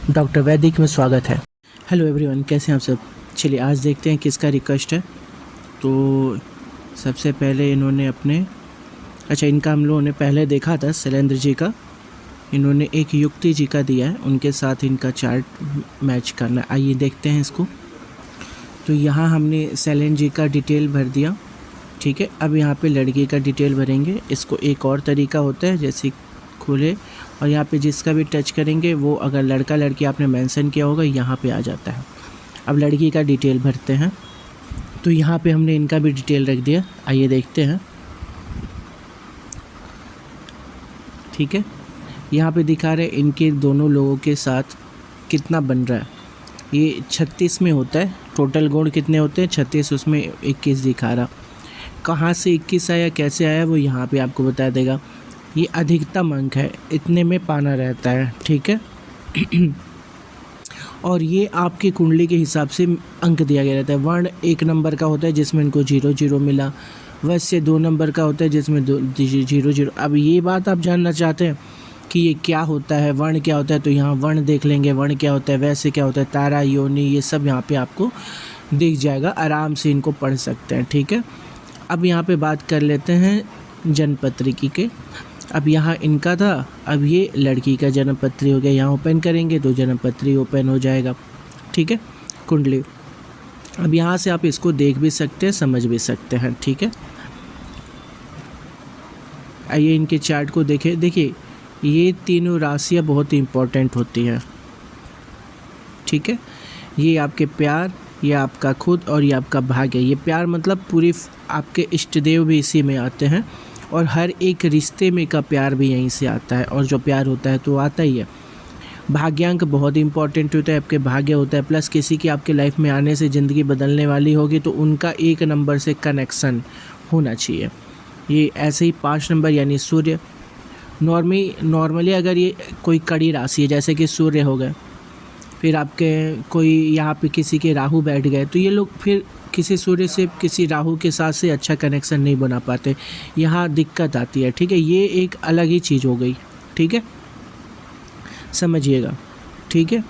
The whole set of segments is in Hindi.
डॉक्टर वैदिक में स्वागत है। हेलो एवरीवन, कैसे हैं आप सब। चलिए आज देखते हैं किसका रिक्वेस्ट है। तो सबसे पहले इन्होंने इनका हम लोगों ने पहले देखा था शैलेंद्र जी का। इन्होंने एक युक्ति जी का दिया है, उनके साथ इनका चार्ट मैच करना। आइए देखते हैं इसको। तो यहाँ हमने शैलेंद्र जी का डिटेल भर दिया, ठीक है। अब यहाँ पे लड़की का डिटेल भरेंगे। इसको एक और तरीका होता है, जैसे खोले और यहाँ पे जिसका भी टच करेंगे वो अगर लड़का लड़की आपने मेंशन किया होगा यहाँ पे आ जाता है। अब लड़की का डिटेल भरते हैं। तो यहाँ पे हमने इनका भी डिटेल रख दिया। आइए देखते हैं, ठीक है। यहाँ पे दिखा रहे इनके दोनों लोगों के साथ कितना बन रहा है। ये 36 में होता है। टोटल गुण कितने होते हैं? 36, उसमें 21 दिखा रहा। कहाँ से 21 आया, कैसे आया, वो यहाँ पे आपको बता देगा। ये अधिकतम अंक है, इतने में पाना रहता है, ठीक है। और ये आपकी कुंडली के हिसाब से अंक दिया गया रहता है। वर्ण 1 नंबर का होता है जिसमें इनको 0 मिला। वैसे 2 नंबर का होता है जिसमें 0 अब ये बात आप जानना चाहते हैं कि ये क्या होता है, वर्ण क्या होता है, तो यहाँ वर्ण देख लेंगे। वर्ण क्या होता है, वैसे क्या होता है, तारा, योनि, ये सब यहाँ पे आपको दिख जाएगा। आराम से इनको पढ़ सकते हैं, ठीक है। अब यहाँ पे बात कर लेते हैं जन्मपत्री के। अब यहाँ इनका था, अब ये लड़की का जन्मपत्री हो गया। यहाँ ओपन करेंगे तो जन्मपत्री ओपन हो जाएगा, ठीक है, कुंडली। अब यहाँ से आप इसको देख भी सकते हैं, समझ भी सकते हैं, ठीक है। आइए इनके चार्ट को देखें। देखिए ये तीनों राशियाँ बहुत ही इम्पोर्टेंट होती हैं, ठीक है। ये आपके प्यार, ये आपका खुद और ये आपका भाग्य। ये प्यार मतलब पूरी आपके इष्ट देव भी इसी में आते हैं और हर एक रिश्ते में का प्यार भी यहीं से आता है। और जो प्यार होता है तो आता ही है। भाग्यांक बहुत इंपॉर्टेंट होता है, आपके भाग्य होता है। प्लस किसी की आपके लाइफ में आने से ज़िंदगी बदलने वाली होगी तो उनका 1 नंबर से कनेक्शन होना चाहिए। ये ऐसे ही 5 नंबर यानी सूर्य। नॉर्मली अगर ये कोई कड़ी राशि है जैसे कि सूर्य हो गए, फिर आपके कोई यहाँ पे किसी के राहु बैठ गए, तो ये लोग फिर किसी सूर्य से किसी राहु के साथ से अच्छा कनेक्शन नहीं बना पाते। यहाँ दिक्कत आती है, ठीक है। ये एक अलग ही चीज़ हो गई, ठीक है, समझिएगा, ठीक है।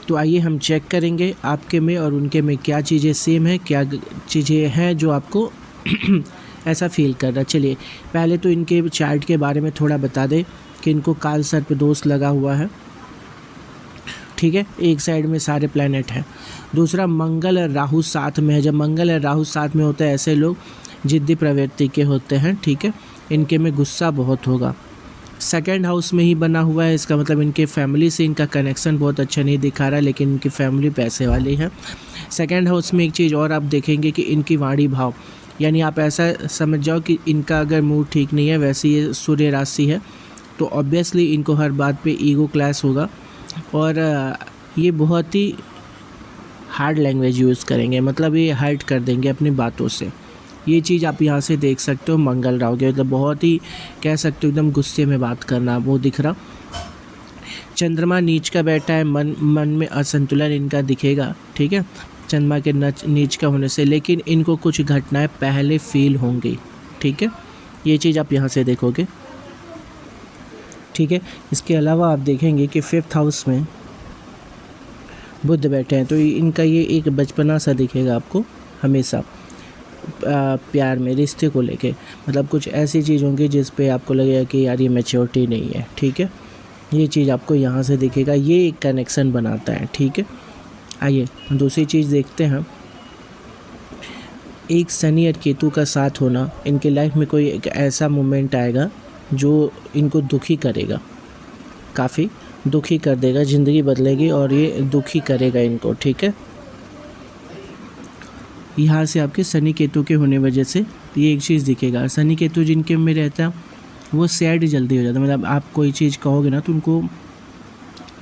तो आइए हम चेक करेंगे आपके में और उनके में क्या चीज़ें सेम है, क्या चीज़ें हैं जो आपको ऐसा फील कर रहा है। चलिए पहले तो इनके चार्ट के बारे में थोड़ा बता दें कि इनको काल सर्प दोष लगा हुआ है, ठीक है। एक साइड में सारे प्लैनेट हैं। दूसरा, मंगल और राहु साथ में है। जब मंगल और राहु साथ में होता है ऐसे लोग जिद्दी प्रवृत्ति के होते हैं, ठीक है। इनके में गुस्सा बहुत होगा। सेकंड हाउस में ही बना हुआ है, इसका मतलब इनके फैमिली से इनका कनेक्शन बहुत अच्छा नहीं दिखा रहा, लेकिन इनकी फैमिली पैसे वाली है। सेकंड हाउस में एक चीज़ और आप देखेंगे कि इनकी वाणी भाव, यानी आप ऐसा समझ जाओ कि इनका अगर मूड ठीक नहीं है, वैसे ये सूर्य राशि है तो ऑब्वियसली इनको हर बात पे ईगो क्लैश होगा और ये बहुत ही हार्ड लैंग्वेज यूज़ करेंगे, मतलब ये हर्ट कर देंगे अपनी बातों से। ये चीज़ आप यहाँ से देख सकते हो। मंगल राहु के मतलब बहुत ही कह सकते हो एकदम गुस्से में बात करना, वो दिख रहा। चंद्रमा नीच का बैठा है, मन में असंतुलन इनका दिखेगा, ठीक है, चंद्रमा के नीच का होने से। लेकिन इनको कुछ घटनाएं पहले फील होंगी, ठीक है, ये चीज़ आप यहाँ से देखोगे, ठीक है। इसके अलावा आप देखेंगे कि 5th हाउस में बुध बैठे हैं, तो इनका ये एक बचपना सा दिखेगा आपको हमेशा प्यार में, रिश्ते को लेके। मतलब कुछ ऐसी चीज़ होंगी जिस पे आपको लगेगा कि यार ये मैच्योरिटी नहीं है, ठीक है। ये चीज़ आपको यहाँ से दिखेगा, ये एक कनेक्शन बनाता है, ठीक है। आइए दूसरी चीज़ देखते हैं। एक शनि और केतु का साथ होना, इनके लाइफ में कोई एक ऐसा मोमेंट आएगा जो इनको दुखी करेगा, काफ़ी दुखी कर देगा, ज़िंदगी बदलेगी और ये दुखी करेगा इनको, ठीक है। यहाँ से आपके शनि केतु के होने वजह से ये एक चीज़ दिखेगा। शनि केतु जिनके में रहता है वो सैड जल्दी हो जाता है। मतलब आप कोई चीज़ कहोगे ना तो उनको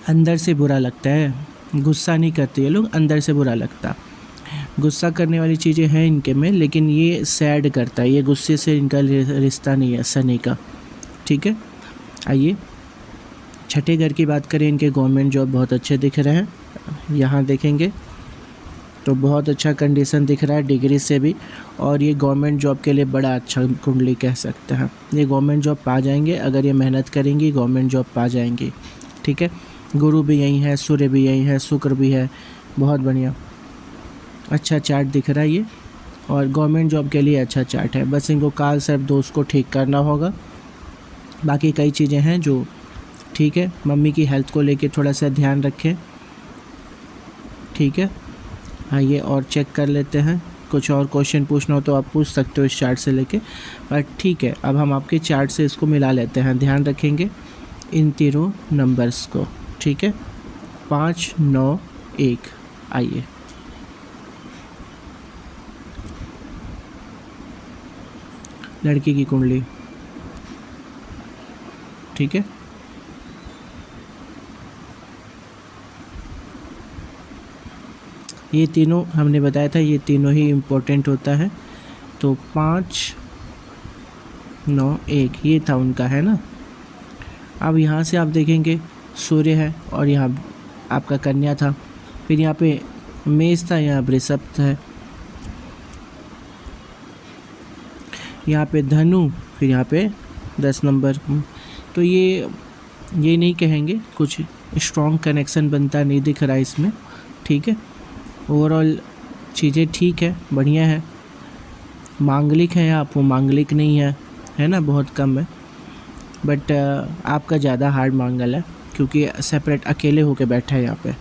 अंदर से बुरा लगता है, गुस्सा नहीं करते ये लोग, अंदर से बुरा लगता। गुस्सा करने वाली चीज़ें हैं इनके में, लेकिन ये सैड करता है, ये गुस्से से इनका रिश्ता नहीं है शनि का, ठीक है। आइए छठे घर की बात करें। इनके गवर्नमेंट जॉब बहुत अच्छे दिख रहे हैं, यहाँ देखेंगे तो बहुत अच्छा कंडीशन दिख रहा है डिग्री से भी, और ये गवर्नमेंट जॉब के लिए बड़ा अच्छा कुंडली कह सकते हैं। ये गवर्नमेंट जॉब पा जाएंगे, अगर ये मेहनत करेंगी गवर्नमेंट जॉब पा जाएंगी, ठीक है। गुरु भी यहीं है, सूर्य भी यहीं है, शुक्र भी है। बहुत बढ़िया, अच्छा चार्ट दिख रहा है ये, और गवर्नमेंट जॉब के लिए अच्छा चार्ट है। बस इनको काल सर्प दोष को ठीक करना होगा। बाकी कई चीज़ें हैं जो ठीक है। मम्मी की हेल्थ को लेके थोड़ा सा ध्यान रखें, ठीक है। आइए और चेक कर लेते हैं, कुछ और क्वेश्चन पूछना हो तो आप पूछ सकते हो इस चार्ट से लेके, बट ठीक है अब हम आपके चार्ट से इसको मिला लेते हैं। ध्यान रखेंगे इन तीनों नंबर्स को, ठीक है। 5, 9, 1। आइए लड़की की कुंडली, ठीक है। ये तीनों हमने बताया था, ये तीनों ही इम्पोर्टेंट होता है। तो 5, 9, 1 ये था उनका, है ना। अब यहाँ से आप देखेंगे सूर्य है और यहाँ आपका कन्या था, फिर यहाँ पे मेष था, यहाँ वृषभ है, यहाँ पे धनु, फिर यहाँ पे 10 नंबर। तो ये नहीं कहेंगे कुछ स्ट्रॉन्ग कनेक्शन बनता नहीं दिख रहा है इसमें, ठीक है। ओवरऑल चीज़ें ठीक है, बढ़िया है। मांगलिक है आप, वो मांगलिक नहीं है ना, बहुत कम है। बट आपका ज़्यादा हार्ड मांगल है क्योंकि सेपरेट अकेले होके बैठा है यहाँ पे।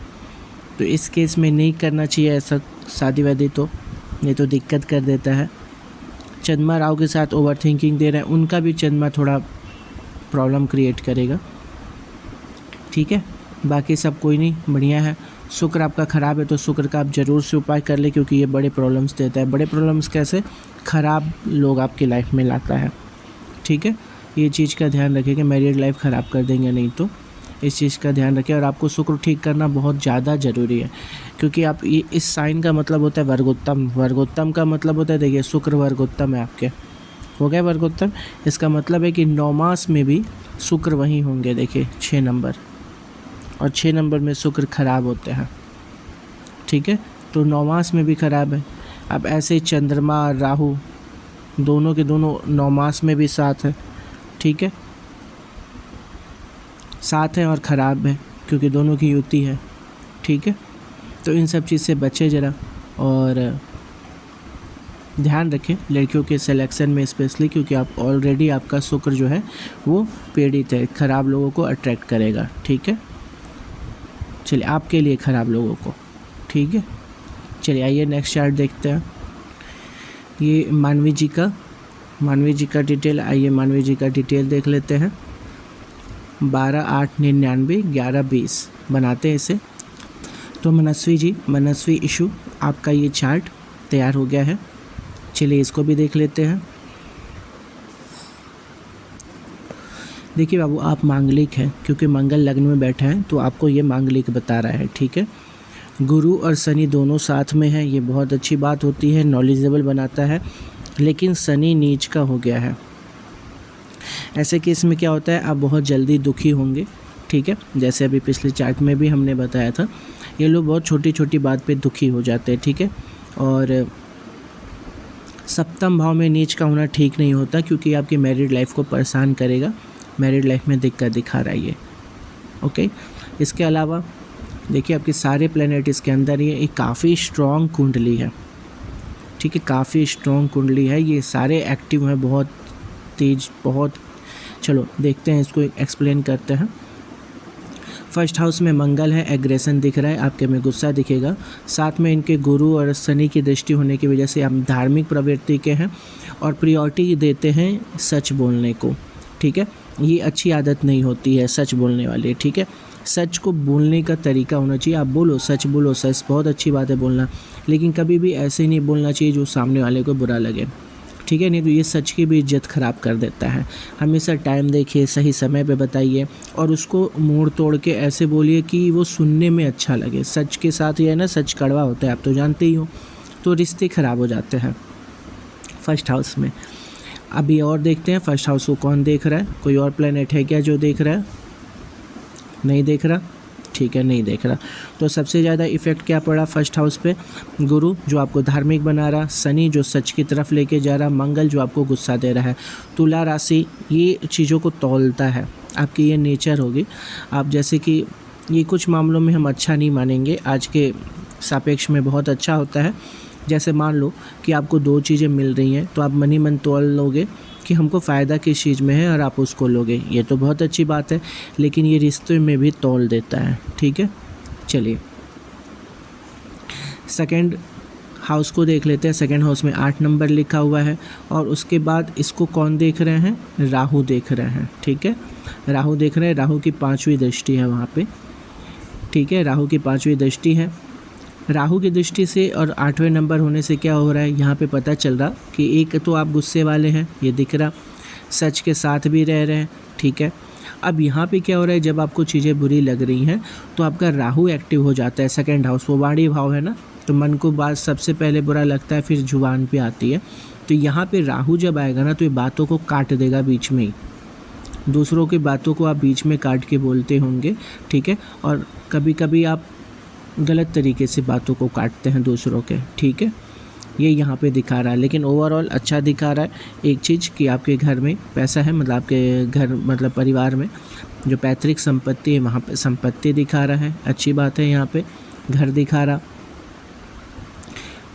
तो इस केस में नहीं करना चाहिए ऐसा शादी वादी, तो ये तो दिक्कत कर देता है। चंद्रमा राव के साथ ओवर थिंकिंग दे रहे हैं, उनका भी चंद्रमा थोड़ा प्रॉब्लम क्रिएट करेगा, ठीक है। बाकी सब कोई नहीं, बढ़िया है। शुक्र आपका ख़राब है तो शुक्र का आप ज़रूर से उपाय कर ले, क्योंकि ये बड़े प्रॉब्लम्स देता है। बड़े प्रॉब्लम्स कैसे, ख़राब लोग आपकी लाइफ में लाता है, ठीक है। ये चीज़ का ध्यान रखें कि मैरिड लाइफ ख़राब कर देंगे, नहीं तो इस चीज़ का ध्यान रखें। और आपको शुक्र ठीक करना बहुत ज़्यादा ज़रूरी है, क्योंकि आप ये इस साइन का मतलब होता है वर्गोत्तम। वर्गोत्तम का मतलब होता है, देखिए शुक्र वर्गोत्तम है आपके, हो गया वर्गोत्तम। इसका मतलब है कि 9 मास में भी शुक्र वहीं होंगे, देखिए 6 नंबर, और 6 नंबर में शुक्र खराब होते हैं, ठीक है। तो 9 मास में भी खराब है। अब ऐसे चंद्रमा और राहु दोनों के दोनों 9 मास में भी साथ है, ठीक है, साथ है और ख़राब है क्योंकि दोनों की युति है, ठीक है। तो इन सब चीज़ से बचे ज़रा, और ध्यान रखें लड़कियों के सिलेक्शन में स्पेशली, क्योंकि आप ऑलरेडी आपका शुक्र जो है वो पीड़ित है, ख़राब लोगों को अट्रैक्ट करेगा, ठीक है। चलिए आपके लिए ख़राब लोगों को, ठीक है। चलिए आइए नेक्स्ट चार्ट देखते हैं। ये मानवी जी का डिटेल, आइए मानवी जी का डिटेल देख लेते हैं। 12, 8, 99, 11, 20 बनाते हैं इसे। तो मनस्वी इशू आपका ये चार्ट तैयार हो गया है। चलिए इसको भी देख लेते हैं। देखिए बाबू, आप मांगलिक हैं क्योंकि मंगल लग्न में बैठा है, तो आपको ये मांगलिक बता रहा है, ठीक है। गुरु और शनि दोनों साथ में है, ये बहुत अच्छी बात होती है, नॉलेजेबल बनाता है। लेकिन शनि नीच का हो गया है। ऐसे केस में क्या होता है, आप बहुत जल्दी दुखी होंगे, ठीक है। जैसे अभी पिछले चार्ट में भी हमने बताया था, ये लोग बहुत छोटी छोटी बात पे दुखी हो जाते हैं, ठीक है। और सप्तम भाव में नीच का होना ठीक नहीं होता, क्योंकि आपकी मैरिड लाइफ को परेशान करेगा, मैरिड लाइफ में दिक्कत दिखा रहा है ये, ओके। इसके अलावा देखिए आपके सारे प्लैनेट इसके अंदर, ये काफ़ी स्ट्रॉन्ग कुंडली है, ठीक है, काफ़ी स्ट्रॉन्ग कुंडली है। ये सारे एक्टिव हैं, बहुत तेज, बहुत। चलो देखते हैं, इसको एक्सप्लेन करते हैं। फर्स्ट हाउस में मंगल है, एग्रेशन दिख रहा है, आपके में गुस्सा दिखेगा। साथ में इनके गुरु और शनि की दृष्टि होने की वजह से आप धार्मिक प्रवृत्ति के हैं और प्रायोरिटी देते हैं सच बोलने को, ठीक है। ये अच्छी आदत नहीं होती है सच बोलने वाली, ठीक है। सच को बोलने का तरीका होना चाहिए, आप बोलो, सच बोलो, सच बहुत अच्छी बात है बोलना, लेकिन कभी भी ऐसे नहीं बोलना चाहिए जो सामने वाले को बुरा लगे, ठीक है। नहीं तो ये सच की भी इज्जत ख़राब कर देता है। हमेशा टाइम देखिए, सही समय पे बताइए, और उसको मोड़ तोड़ के ऐसे बोलिए कि वो सुनने में अच्छा लगे। सच के साथ ये है ना, सच कड़वा होता है, आप तो जानते ही हो, तो रिश्ते ख़राब हो जाते हैं फर्स्ट हाउस में। अभी और देखते हैं फर्स्ट हाउस को कौन देख रहा है, कोई और प्लैनेट है क्या जो देख रहा है? नहीं देख रहा, ठीक है, नहीं देख रहा। तो सबसे ज़्यादा इफ़ेक्ट क्या पड़ा फर्स्ट हाउस पे? गुरु जो आपको धार्मिक बना रहा, शनि जो सच की तरफ लेके जा रहा, मंगल जो आपको गुस्सा दे रहा है। तुला राशि ये चीज़ों को तौलता है, आपकी ये नेचर होगी। आप जैसे कि ये कुछ मामलों में हम अच्छा नहीं मानेंगे, आज के सापेक्ष में बहुत अच्छा होता है। जैसे मान लो कि आपको 2 चीज़ें मिल रही हैं, तो आप मन ही मन तोल लोगे कि हमको फ़ायदा किस चीज़ में है और आप उसको लोगे, ये तो बहुत अच्छी बात है, लेकिन ये रिश्ते में भी तोल देता है। ठीक है, चलिए सेकंड हाउस को देख लेते हैं। सेकंड हाउस में 8 नंबर लिखा हुआ है और उसके बाद इसको कौन देख रहे हैं, राहु देख रहे हैं। ठीक है, राहु देख रहे हैं, राहु की 5वीं दृष्टि है वहाँ पे। ठीक है, राहु की 5वीं दृष्टि है। राहु की दृष्टि से और 8वें नंबर होने से क्या हो रहा है, यहाँ पे पता चल रहा कि एक तो आप गुस्से वाले हैं, ये दिख रहा, सच के साथ भी रह रहे हैं। ठीक है, अब यहाँ पे क्या हो रहा है, जब आपको चीज़ें बुरी लग रही हैं तो आपका राहु एक्टिव हो जाता है। सेकंड हाउस वो वाणी भाव है ना, तो मन को बात सबसे पहले बुरा लगता है, फिर जुबान पे आती है। तो यहाँ पे राहु जब आएगा ना, तो ये बातों को काट देगा बीच में ही, दूसरों की बातों को आप बीच में काट के बोलते होंगे। ठीक है, और कभी कभी आप गलत तरीके से बातों को काटते हैं दूसरों के। ठीक है, ये यहाँ पे दिखा रहा है, लेकिन ओवरऑल अच्छा दिखा रहा है। एक चीज़ कि आपके घर में पैसा है, मतलब आपके घर मतलब परिवार में जो पैतृक संपत्ति है वहाँ पे संपत्ति दिखा रहा है, अच्छी बात है। यहाँ पे घर दिखा रहा।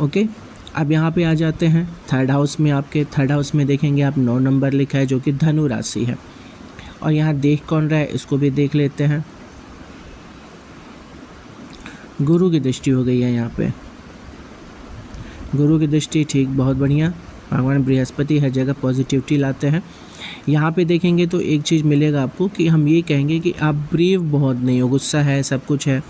ओके, अब यहाँ पे आ जाते हैं थर्ड हाउस में। आपके थर्ड हाउस में देखेंगे आप 9 नंबर लिखा है जो कि धनु राशि है। और यहाँ देख कौन रहा है, इसको भी देख लेते हैं। गुरु की दृष्टि हो गई है यहाँ पे, गुरु की दृष्टि, ठीक, बहुत बढ़िया। भगवान बृहस्पति हर जगह पॉजिटिविटी लाते हैं। यहाँ पे देखेंगे तो एक चीज़ मिलेगा आपको कि हम ये कहेंगे कि आप ब्रेव बहुत नहीं हो, गुस्सा है, सब कुछ है,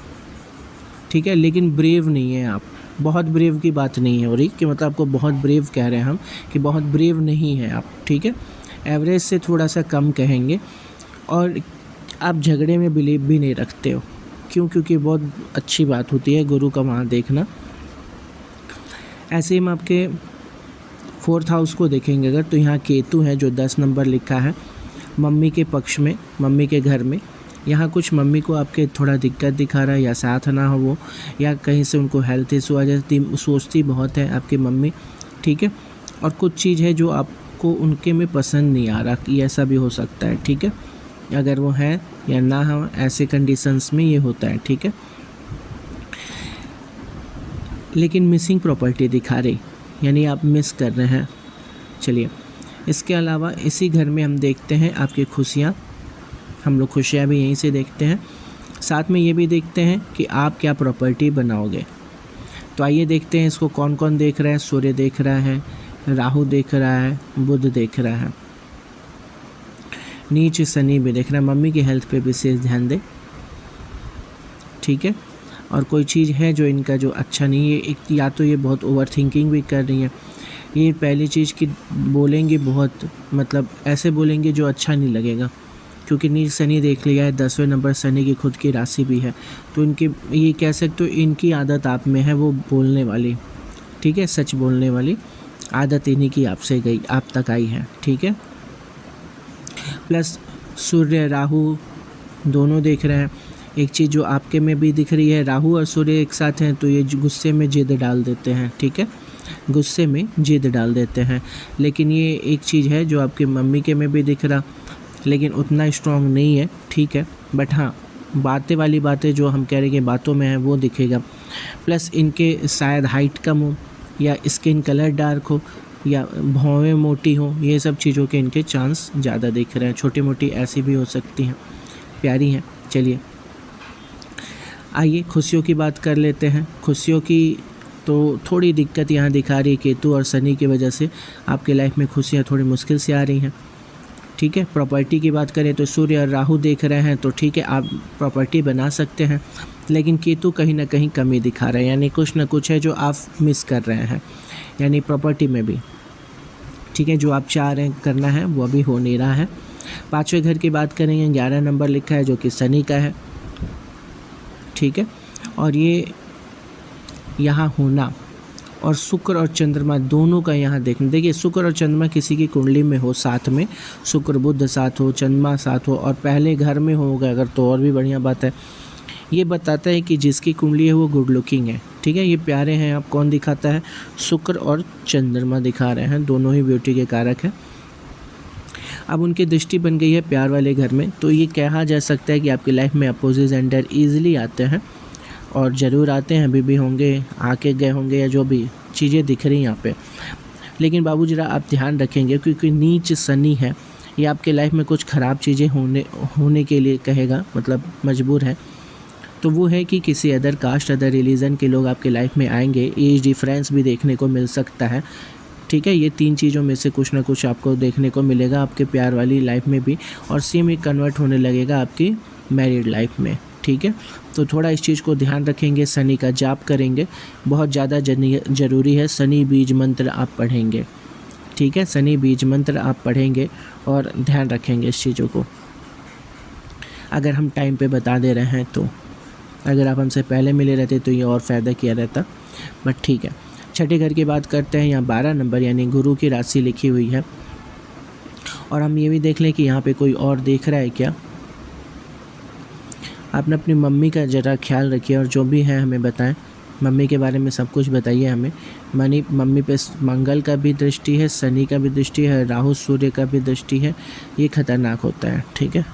ठीक है, लेकिन ब्रेव नहीं है आप। बहुत ब्रेव की बात नहीं हो रही कि मतलब आपको बहुत ब्रेव कह रहे हैं हम, कि बहुत ब्रेव नहीं है आप। ठीक है, एवरेज से थोड़ा सा कम कहेंगे। और आप झगड़े में बिलीव भी नहीं रखते हो, क्यों? क्योंकि बहुत अच्छी बात होती है गुरु का वहाँ देखना। ऐसे ही हम आपके 4th हाउस को देखेंगे अगर, तो यहाँ केतु है जो 10 नंबर लिखा है, मम्मी के पक्ष में, मम्मी के घर में। यहाँ कुछ मम्मी को आपके थोड़ा दिक्कत दिखा रहा है, या साथ ना हो वो, या कहीं से उनको हेल्थ इशू आ जाती, सोचती बहुत है आपकी मम्मी। ठीक है, और कुछ चीज़ है जो आपको उनके में पसंद नहीं आ रहा, कि ऐसा भी हो सकता है। ठीक है, अगर वो है या ना हो, ऐसे कंडीशंस में ये होता है। ठीक है, लेकिन मिसिंग प्रॉपर्टी दिखा रही, यानी आप मिस कर रहे हैं। चलिए, इसके अलावा इसी घर में हम देखते हैं आपकी खुशियाँ, हम लोग खुशियाँ भी यहीं से देखते हैं। साथ में ये भी देखते हैं कि आप क्या प्रॉपर्टी बनाओगे। तो आइए देखते हैं इसको कौन कौन देख रहा है। सूर्य देख रहा है, राहु देख रहा है, बुध देख रहा है, नीचे शनि भी देख रहा है। मम्मी की हेल्थ पे विशेष ध्यान दें। ठीक है, और कोई चीज़ है जो इनका जो अच्छा नहीं है, एक या तो ये बहुत ओवर थिंकिंग भी कर रही है। ये पहली चीज़ कि बोलेंगे बहुत, मतलब ऐसे बोलेंगे जो अच्छा नहीं लगेगा, क्योंकि नीच शनि देख लिया है, 10वें नंबर शनि की खुद की राशि भी है। तो इनकी ये कह सकते हो इनकी आदत आप में है, वो बोलने वाली। ठीक है, सच बोलने वाली आदत इन्हीं की आपसे गई, आप तक आई है। ठीक है, प्लस सूर्य राहु दोनों देख रहे हैं। एक चीज़ जो आपके में भी दिख रही है, राहु और सूर्य एक साथ हैं तो ये गुस्से में जिद डाल देते हैं। ठीक है, गुस्से में जिद डाल देते हैं। लेकिन ये एक चीज़ है जो आपकी मम्मी के में भी दिख रहा, लेकिन उतना स्ट्रॉन्ग नहीं है। ठीक है, बट हाँ, बातें वाली बातें जो हम कह रहे हैं बातों में है वो दिखेगा। प्लस इनके शायद हाइट कम हो, या स्किन कलर डार्क हो, या भौवें मोटी हो, ये सब चीज़ों के इनके चांस ज़्यादा दिख रहे हैं। छोटी मोटी ऐसी भी हो सकती हैं, प्यारी हैं। चलिए आइए खुशियों की बात कर लेते हैं। खुशियों की तो थोड़ी दिक्कत यहाँ दिखा रही है, केतु और शनि की वजह से आपके लाइफ में खुशियाँ थोड़ी मुश्किल से आ रही हैं। ठीक है, प्रॉपर्टी की बात करें तो सूर्य और राहु देख रहे हैं, तो ठीक है आप प्रॉपर्टी बना सकते हैं, लेकिन केतु कहीं ना कहीं कमी दिखा रहे हैं, यानी कुछ ना कुछ है जो आप मिस कर रहे हैं, यानी प्रॉपर्टी में भी। ठीक है, जो आप चाह रहे हैं करना है वो अभी हो नहीं रहा है। 5वें घर की बात करेंगे, 11 नंबर लिखा है जो कि शनि का है। ठीक है, और ये यहाँ होना और शुक्र और चंद्रमा दोनों का यहाँ देखना। देखिए, शुक्र और चंद्रमा किसी की कुंडली में हो, साथ में शुक्र बुध साथ हो, चंद्रमा साथ हो, और पहले घर में होगा अगर तो और भी बढ़िया बात है। ये बताता है कि जिसकी कुंडली है वो गुड लुकिंग है। ठीक है, ये प्यारे हैं। आप कौन दिखाता है? शुक्र और चंद्रमा दिखा रहे हैं, दोनों ही ब्यूटी के कारक हैं। अब उनकी दृष्टि बन गई है प्यार वाले घर में, तो ये कहा जा सकता है कि आपकी लाइफ में अपोजिट जेंडर ईजिली आते हैं, और ज़रूर आते हैं, अभी भी होंगे, आके गए होंगे, या जो भी चीज़ें दिख रही हैं यहाँ पे। लेकिन बाबू जरा आप ध्यान रखेंगे, क्योंकि नीच शनि है, ये आपके लाइफ में कुछ ख़राब चीज़ें होने के लिए कहेगा, मतलब मजबूर है। तो वो है कि किसी अदर कास्ट, अदर रिलीजन के लोग आपके लाइफ में आएंगे, एज डिफरेंस भी देखने को मिल सकता है, ठीक है। ये 3 चीज़ों में से कुछ ना कुछ आपको देखने को मिलेगा आपके प्यार वाली लाइफ में भी, और सेम ही कन्वर्ट होने लगेगा आपकी मैरिड लाइफ में, ठीक है। तो थोड़ा इस चीज़ को ध्यान रखेंगे, शनि का जाप करेंगे, बहुत ज़्यादा ज़रूरी है। शनि बीज मंत्र आप पढ़ेंगे, ठीक है, शनि बीज मंत्र आप पढ़ेंगे और ध्यान रखेंगे इस चीज़ों को। अगर हम टाइम पे बता दे रहे हैं तो, अगर आप हमसे पहले मिले रहते तो ये और फ़ायदा किया रहता, बट ठीक है। छठे घर की बात करते हैं, यहाँ 12 नंबर यानी गुरु की राशि लिखी हुई है, और हम ये भी देख लें कि यहाँ पे कोई और देख रहा है क्या। आपने अपनी मम्मी का ज़रा ख्याल रखिए, और जो भी है हमें बताएं, मम्मी के बारे में सब कुछ बताइए हमें। मम्मी पे मंगल का भी दृष्टि है, शनि का भी दृष्टि है, राहु सूर्य का भी दृष्टि है, ये खतरनाक होता है, ठीक है।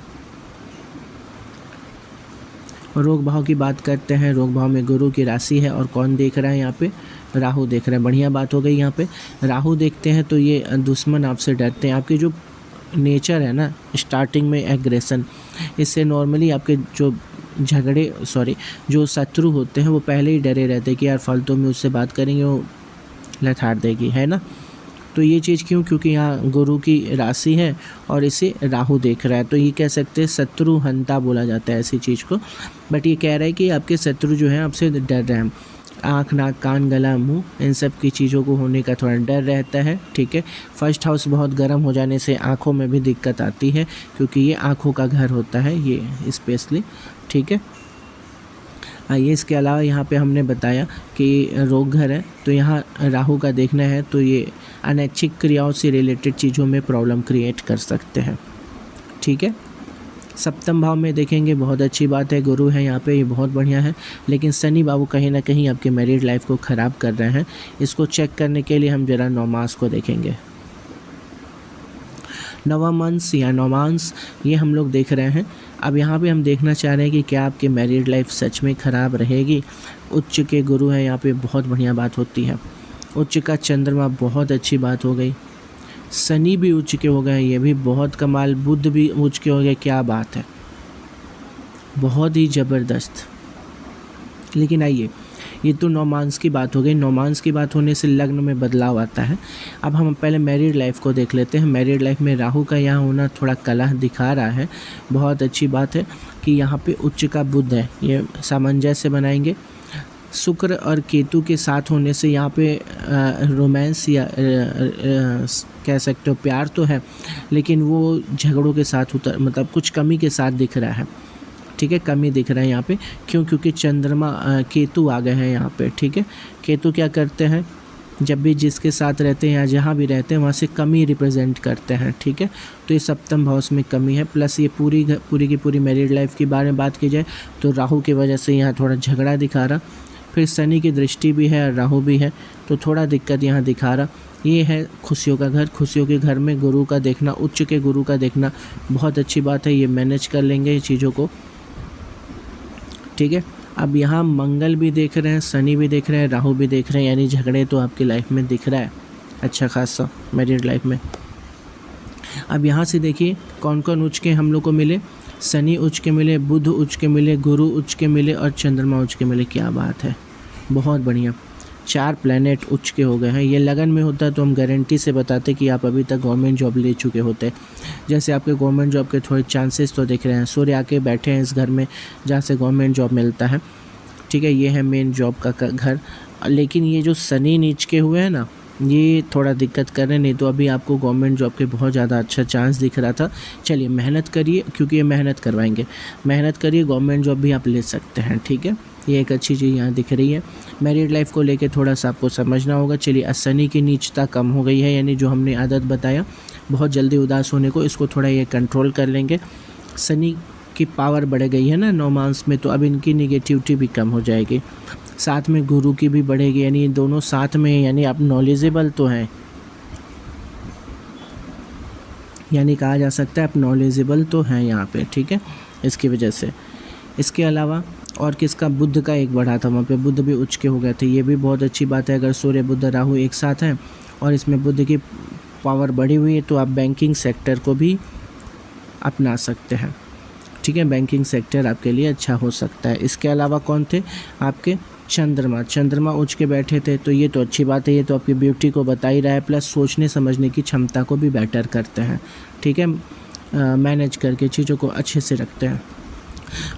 रोग भाव की बात करते हैं, रोग भाव में गुरु की राशि है, और कौन देख रहा है यहाँ पे, राहु देख रहे हैं। बढ़िया बात हो गई, यहाँ पे राहु देखते हैं तो ये दुश्मन आपसे डरते हैं। आपकी जो नेचर है ना, स्टार्टिंग में एग्रेशन, इससे नॉर्मली आपके जो शत्रु होते हैं वो पहले ही डरे रहते हैं कि यार फालतू में उससे बात करेंगे वो लथाड़ देगी, है ना। तो ये चीज़ क्यों, क्योंकि यहाँ गुरु की राशि है और इसे राहु देख रहा है, तो ये कह सकते हैं शत्रु हंता बोला जाता है ऐसी चीज़ को। बट ये कह रहा है कि आपके शत्रु जो हैं आपसे डर रहे हैं, आँख नाक कान गला मुंह इन सब की चीज़ों को होने का थोड़ा डर रहता है, ठीक है। फर्स्ट हाउस बहुत गर्म हो जाने से आँखों में भी दिक्कत आती है, क्योंकि ये आँखों का घर होता है ये स्पेशली, ठीक है। आइए, इसके अलावा यहाँ पे हमने बताया कि रोग घर है, तो यहाँ राहु का देखना है, तो ये अनैच्छिक क्रियाओं से रिलेटेड चीज़ों में प्रॉब्लम क्रिएट कर सकते हैं, ठीक है। सप्तम भाव में देखेंगे, बहुत अच्छी बात है, गुरु है यहाँ पे, ये बहुत बढ़िया है। लेकिन शनि बाबू कहीं ना कहीं आपके मैरिड लाइफ को ख़राब कर रहे हैं। इसको चेक करने के लिए हम जरा नौमास को देखेंगे। नवमांस या नौमांस ये हम लोग देख रहे हैं। अब यहाँ पे हम देखना चाह रहे हैं कि क्या आपकी मैरिड लाइफ सच में ख़राब रहेगी। उच्च के गुरु हैं यहाँ पे, बहुत बढ़िया बात होती है। उच्च का चंद्रमा, बहुत अच्छी बात हो गई। शनि भी उच्च के हो गए, ये भी बहुत कमाल। बुध भी उच्च के हो गए, क्या बात है, बहुत ही ज़बरदस्त। लेकिन आइए, ये तो नौमांस की बात हो गई। नौमांस की बात होने से लग्न में बदलाव आता है। अब हम पहले मैरिड लाइफ को देख लेते हैं। मैरिड लाइफ में राहु का यहाँ होना थोड़ा कलह दिखा रहा है। बहुत अच्छी बात है कि यहाँ पे उच्च का बुध है, ये सामंजस्य बनाएंगे। शुक्र और केतु के साथ होने से यहाँ पे रोमांस या कह सकते हो प्यार तो है, लेकिन वो झगड़ों के साथ मतलब कुछ कमी के साथ दिख रहा है, ठीक है। कमी दिख रहा है यहाँ पे, क्यों, क्योंकि चंद्रमा केतु आ गए हैं यहाँ पे, ठीक है। केतु क्या करते हैं, जब भी जिसके साथ रहते हैं या जहाँ भी रहते हैं वहाँ से कमी रिप्रेजेंट करते हैं, ठीक है। तो ये सप्तम भाव में कमी है। प्लस ये पूरी की पूरी मैरिड लाइफ के बारे में बात की जाए तो राहु की वजह से यहाँ थोड़ा झगड़ा दिखा रहा। फिर शनि की दृष्टि भी है और राहु भी है, तो थोड़ा दिक्कत यहाँ दिखा रहा। ये है खुशियों का घर। खुशियों के घर में गुरु का देखना, उच्च के गुरु का देखना बहुत अच्छी बात है। ये मैनेज कर लेंगे ये चीज़ों को, ठीक है। अब यहाँ मंगल भी देख रहे हैं, शनि भी देख रहे हैं, राहु भी देख रहे हैं, यानी झगड़े तो आपकी लाइफ में दिख रहा है अच्छा खासा मैरिड लाइफ में। अब यहाँ से देखिए कौन कौन उच्च के हम लोग को मिले। शनि उच्च के मिले, बुध उच्च के मिले, गुरु उच्च के मिले और चंद्रमा उच्च के मिले। क्या बात है, बहुत बढ़िया। 4 प्लैनेट उच्च के हो गए हैं। ये लगन में होता तो हम गारंटी से बताते कि आप अभी तक गवर्नमेंट जॉब ले चुके होते। जैसे आपके गवर्नमेंट जॉब के थोड़े चांसेस तो दिख रहे हैं। सूर्य आके बैठे हैं इस घर में जहाँ से गवर्नमेंट जॉब मिलता है, ठीक है। ये है मेन जॉब का घर। लेकिन ये जो शनि नीच के हुए हैं ना, ये थोड़ा दिक्कत कर रहे हैं, नहीं तो अभी आपको गवर्नमेंट जॉब के बहुत ज़्यादा अच्छा चांस दिख रहा था। चलिए मेहनत करिए, क्योंकि ये मेहनत करवाएंगे। मेहनत करिए, गवर्नमेंट जॉब भी आप ले सकते हैं, ठीक है। ये एक अच्छी चीज़ यहाँ दिख रही है। मैरिड लाइफ को लेके थोड़ा सा आपको समझना होगा। चलिए, शनि की नीचता कम हो गई है, यानी जो हमने आदत बताया बहुत जल्दी उदास होने को, इसको थोड़ा ये कंट्रोल कर लेंगे। शनि की पावर बढ़ गई है ना 9 मास में, तो अब इनकी निगेटिविटी भी कम हो जाएगी। साथ में गुरु की भी बढ़ेगी, यानी ये दोनों साथ में, यानी आप नॉलेजेबल तो हैं। यानी कहा जा सकता है आप नॉलेजेबल तो हैं यहाँ पे, ठीक है, इसकी वजह से। इसके अलावा और किसका, बुध का एक बढ़ा था वहाँ पे, बुध भी उच्च के हो गए थे, ये भी बहुत अच्छी बात है। अगर सूर्य बुध राहु एक साथ हैं और इसमें बुध की पावर बढ़ी हुई है तो आप बैंकिंग सेक्टर को भी अपना सकते हैं, ठीक है, बैंकिंग सेक्टर आपके लिए अच्छा हो सकता है। इसके अलावा कौन थे आपके, चंद्रमा उच्च के बैठे थे, तो ये तो अच्छी बात है, ये तो आपकी ब्यूटी को बता ही रहा है, प्लस सोचने समझने की क्षमता को भी बेटर करते हैं, ठीक है, मैनेज करके चीज़ों को अच्छे से रखते हैं।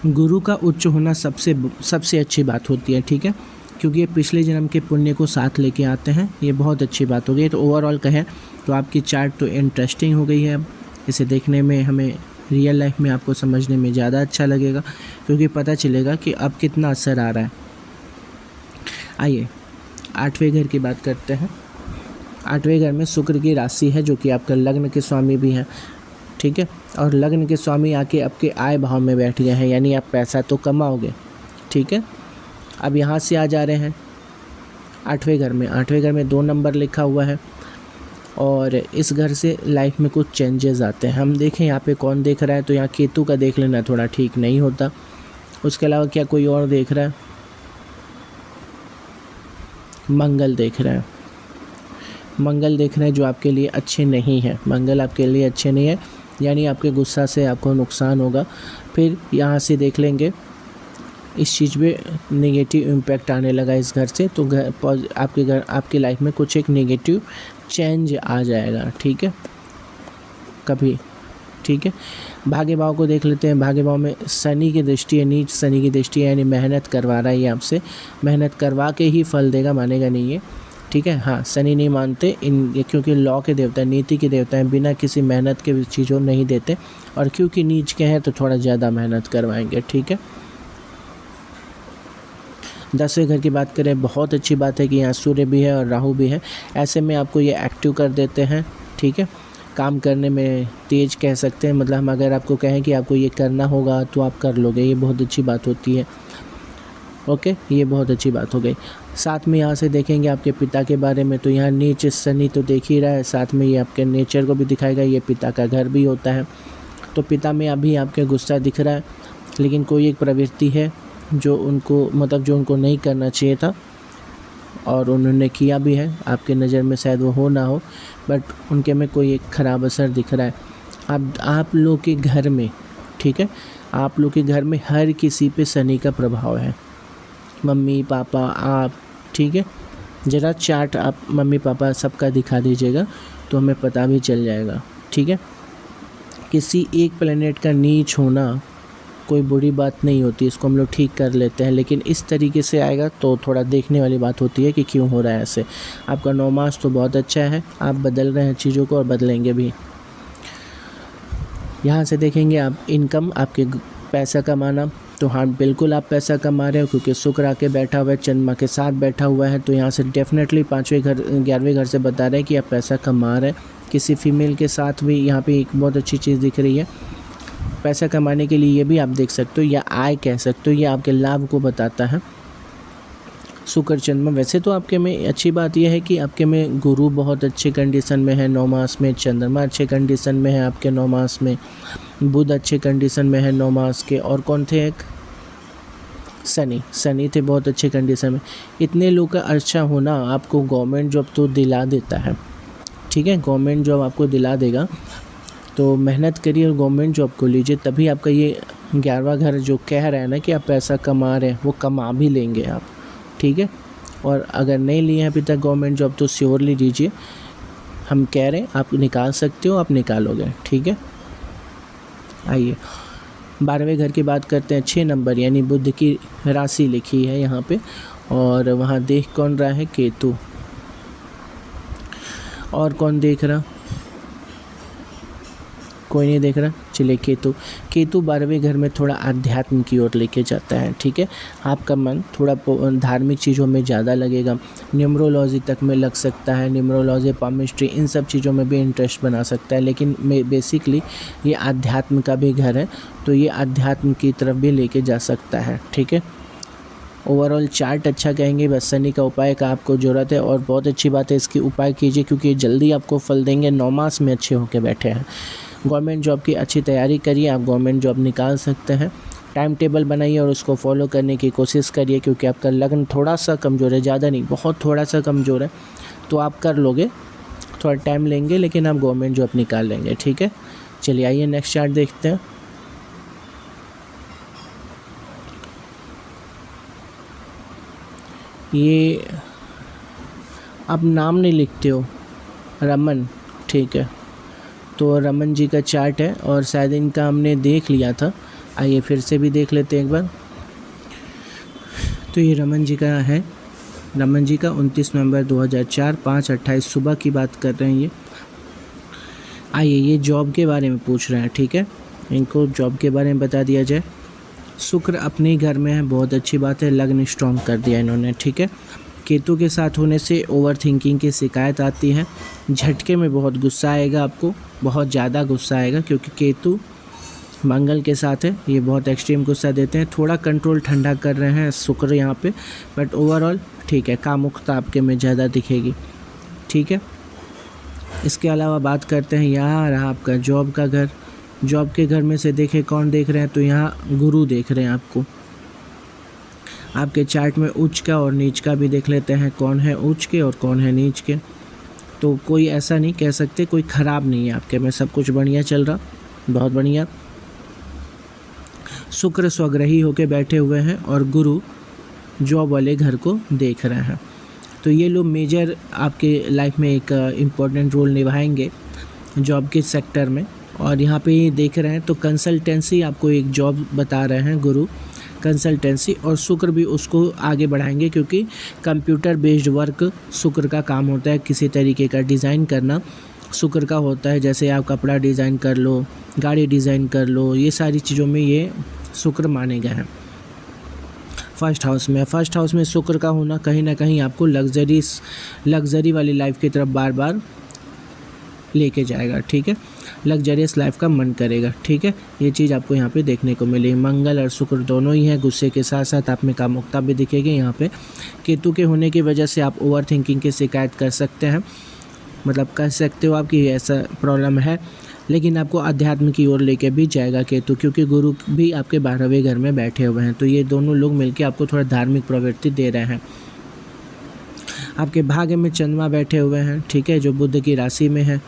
गुरु का उच्च होना सबसे अच्छी बात होती है, ठीक है, क्योंकि ये पिछले जन्म के पुण्य को साथ लेके आते हैं, ये बहुत अच्छी बात हो गई। तो ओवरऑल कहें तो आपकी चार्ट तो इंटरेस्टिंग हो गई है, अब इसे देखने में हमें रियल लाइफ में आपको समझने में ज़्यादा अच्छा लगेगा, क्योंकि पता चलेगा कि अब कितना असर आ रहा है। आइए 8वें घर की बात करते हैं। 8वें घर में शुक्र की राशि है, जो कि आपका लग्न के स्वामी भी हैं, ठीक है, और लग्न के स्वामी आके आपके आय भाव में बैठ गए हैं, यानी आप पैसा तो कमाओगे, ठीक है। अब यहाँ से आ जा रहे हैं 8वें घर में। 8वें घर में 2 नंबर लिखा हुआ है और इस घर से लाइफ में कुछ चेंजेस आते हैं। हम देखें यहाँ पे कौन देख रहा है, तो यहाँ केतु का देख लेना थोड़ा ठीक नहीं होता। उसके अलावा क्या कोई और देख रहा है, मंगल देख रहा है, मंगल देख रहे हैं जो आपके लिए अच्छे नहीं है, मंगल आपके लिए अच्छे नहीं है, यानी आपके गुस्सा से आपको नुकसान होगा। फिर यहाँ से देख लेंगे इस चीज़ पे नेगेटिव इम्पैक्ट आने लगा इस घर से, तो आपकी लाइफ में कुछ एक नेगेटिव चेंज आ जाएगा, ठीक है, कभी, ठीक है। भाग्य भाव को देख लेते हैं। भाग्य भाव में शनि की दृष्टि है, नीच शनि की दृष्टि है, यानी मेहनत करवा रहा है ये आपसे, मेहनत करवा के ही फल देगा, मानेगा नहीं है, ठीक है। हाँ, शनि नहीं मानते क्योंकि लॉ के देवता, नीति के देवता हैं, बिना किसी मेहनत के चीज़ों नहीं देते, और क्योंकि नीच के हैं तो थोड़ा ज़्यादा मेहनत करवाएंगे, ठीक है। 10वें घर की बात करें, बहुत अच्छी बात है कि यहाँ सूर्य भी है और राहु भी है, ऐसे में आपको ये एक्टिव कर देते हैं, ठीक है, काम करने में तेज कह सकते हैं, मतलब हम अगर आपको कहें कि आपको ये करना होगा तो आप कर लोगे, ये बहुत अच्छी बात होती है, ओके, ये बहुत अच्छी बात हो गई। साथ में यहाँ से देखेंगे आपके पिता के बारे में, तो यहाँ नीच शनि तो देख ही रहा है, साथ में ये आपके नेचर को भी दिखाएगा, ये पिता का घर भी होता है, तो पिता में अभी आपके गुस्सा दिख रहा है, लेकिन कोई एक प्रवृत्ति है जो उनको नहीं करना चाहिए था और उन्होंने किया भी है, आपके नज़र में शायद वो हो ना हो, बट उनके में कोई एक ख़राब असर दिख रहा है। अब आप लोग के घर में, ठीक है, आप लोग के घर में हर किसी पे शनि का प्रभाव है, मम्मी पापा आप, ठीक है, ज़रा चार्ट आप मम्मी पापा सबका दिखा दीजिएगा तो हमें पता भी चल जाएगा, ठीक है। किसी एक प्लेनेट का नीच होना कोई बुरी बात नहीं होती, इसको हम लोग ठीक कर लेते हैं, लेकिन इस तरीके से आएगा तो थोड़ा देखने वाली बात होती है कि क्यों हो रहा है ऐसे। आपका 9 मास तो बहुत अच्छा है, आप बदल रहे हैं चीज़ों को और बदलेंगे भी। यहाँ से देखेंगे आप इनकम, आपके पैसा कमाना, तो हाँ बिल्कुल आप पैसा कमा रहे हो, क्योंकि शुक्र आके बैठा हुआ है, चंद्रमा के साथ बैठा हुआ है, तो यहाँ से डेफिनेटली 5वें घर 11वें घर से बता रहे हैं कि आप पैसा कमा रहे हैं। किसी फीमेल के साथ भी यहाँ पे एक बहुत अच्छी चीज़ दिख रही है, पैसा कमाने के लिए, ये भी आप देख सकते हो, या आय कह सकते हो, ये आपके लाभ को बताता है शुक्र चंद्रमा। वैसे तो आपके में अच्छी बात यह है कि आपके में गुरु बहुत अच्छे कंडीशन में है 9 मास में, चंद्रमा अच्छे कंडीशन में है आपके 9 मास में, बुध अच्छे कंडीशन में है 9 मास के, और कौन थे एक शनि थे बहुत अच्छे कंडीशन में। इतने लोग का अच्छा होना आपको गवर्नमेंट जॉब तो दिला देता है, ठीक है, गवर्नमेंट जॉब आपको दिला देगा, तो मेहनत करिए और गवर्नमेंट जॉब को लीजिए, तभी आपका ये 11वां घर जो कह रहा है ना कि आप पैसा कमा रहे हैं, वो कमा भी लेंगे आप, ठीक है। और अगर नहीं लिए हैं अभी तक गवर्नमेंट जॉब तो श्योरली लीजिए, हम कह रहे हैं आप निकाल सकते हो, आप निकालोगे, ठीक है। आइए 12वें घर की बात करते हैं। 6 नंबर यानी बुध की राशि लिखी है यहाँ पे, और वहाँ देख कौन रहा है, केतु, और कौन देख रहा, कोई नहीं देख रहा, चलिए केतु 12वें घर में थोड़ा अध्यात्म की ओर लेके जाता है, ठीक है। आपका मन थोड़ा धार्मिक चीज़ों में ज़्यादा लगेगा, न्यूमरोलॉजी तक में लग सकता है, न्यूमरोलॉजी पामिस्ट्री इन सब चीज़ों में भी इंटरेस्ट बना सकता है, लेकिन बेसिकली ये अध्यात्म का भी घर है, तो ये अध्यात्म की तरफ भी लेके जा सकता है, ठीक है। ओवरऑल चार्ट अच्छा कहेंगे, बस शनि का उपाय का आपको ज़रूरत है और बहुत अच्छी बात है, इसकी उपाय कीजिए क्योंकि ये जल्दी आपको फल देंगे। 9 मास में अच्छे होके बैठे हैं। गवर्नमेंट जॉब की अच्छी तैयारी करिए, आप गवर्नमेंट जॉब निकाल सकते हैं। टाइम टेबल बनाइए और उसको फॉलो करने की कोशिश करिए क्योंकि आपका लग्न थोड़ा सा कमज़ोर है, ज़्यादा नहीं, बहुत थोड़ा सा कमज़ोर है, तो आप कर लोगे, थोड़ा टाइम लेंगे लेकिन आप गवर्नमेंट जॉब निकाल लेंगे। ठीक है, चलिए आइए नेक्स्ट चार्ट देखते हैं। ये आप नाम नहीं लिखते हो, रमन, ठीक है, तो रमन जी का चार्ट है और शायद इनका हमने देख लिया था, आइए फिर से भी देख लेते हैं एक बार। तो ये रमन जी का है, रमन जी का 29 नवंबर 2004 5:28 सुबह की बात कर रहे हैं ये। आइए ये जॉब के बारे में पूछ रहे हैं, ठीक है, इनको जॉब के बारे में बता दिया जाए। शुक्र अपने ही घर में है, बहुत अच्छी बात है, लग्न स्ट्रॉन्ग कर दिया इन्होंने, ठीक है। केतु के साथ होने से ओवर थिंकिंग की शिकायत आती है, झटके में बहुत गुस्सा आएगा आपको, बहुत ज़्यादा गुस्सा आएगा क्योंकि केतु मंगल के साथ है, ये बहुत एक्सट्रीम गुस्सा देते हैं। थोड़ा कंट्रोल ठंडा कर रहे हैं शुक्र यहाँ पे, बट ओवरऑल ठीक है, कामुकता आपके में ज़्यादा दिखेगी, ठीक है। इसके अलावा बात करते हैं, यहाँ रहा आपका जॉब का घर। जॉब के घर में से देखें कौन देख रहे हैं, तो यहाँ गुरु देख रहे हैं आपको। आपके चार्ट में उच्च का और नीच का भी देख लेते हैं, कौन है उच्च के और कौन है नीच के। तो कोई ऐसा नहीं कह सकते कोई ख़राब नहीं है आपके में, सब कुछ बढ़िया चल रहा, बहुत बढ़िया। शुक्र स्वग्रही होके बैठे हुए हैं और गुरु जॉब वाले घर को देख रहे हैं। तो ये लोग मेजर आपके लाइफ में एक इम्पोर्टेंट रोल निभाएंगे जॉब के सेक्टर में। और यहाँ पे ये देख रहे हैं तो कंसल्टेंसी आपको एक जॉब बता रहे हैं गुरु, कंसल्टेंसी, और शुक्र भी उसको आगे बढ़ाएंगे क्योंकि कंप्यूटर बेस्ड वर्क शुक्र का काम होता है। किसी तरीके का डिज़ाइन करना शुक्र का होता है, जैसे आप कपड़ा डिज़ाइन कर लो, गाड़ी डिज़ाइन कर लो, ये सारी चीज़ों में ये शुक्र माने गए हैं। फर्स्ट हाउस में शुक्र का होना कहीं ना कहीं आपको लग्जरी वाली लाइफ की तरफ बार बार लेके जाएगा, ठीक है, लग्जरियस लाइफ का मन करेगा, ठीक है। ये चीज़ आपको यहाँ पे देखने को मिली। मंगल और शुक्र दोनों ही हैं, गुस्से के साथ साथ आप में कामुकता भी दिखेगी। यहाँ पे केतु के होने की वजह से आप ओवर थिंकिंग की शिकायत कर सकते हैं, मतलब कह सकते हो आप कि ऐसा प्रॉब्लम है, लेकिन आपको अध्यात्म की ओर लेके भी जाएगा केतु, क्योंकि गुरु भी आपके 12वें घर में बैठे हुए हैं। तो ये दोनों लोग मिलके आपको थोड़ा धार्मिक प्रवृत्ति दे रहे हैं। आपके भाग्य में चंद्रमा बैठे हुए हैं, ठीक है, जो बुध की राशि में है,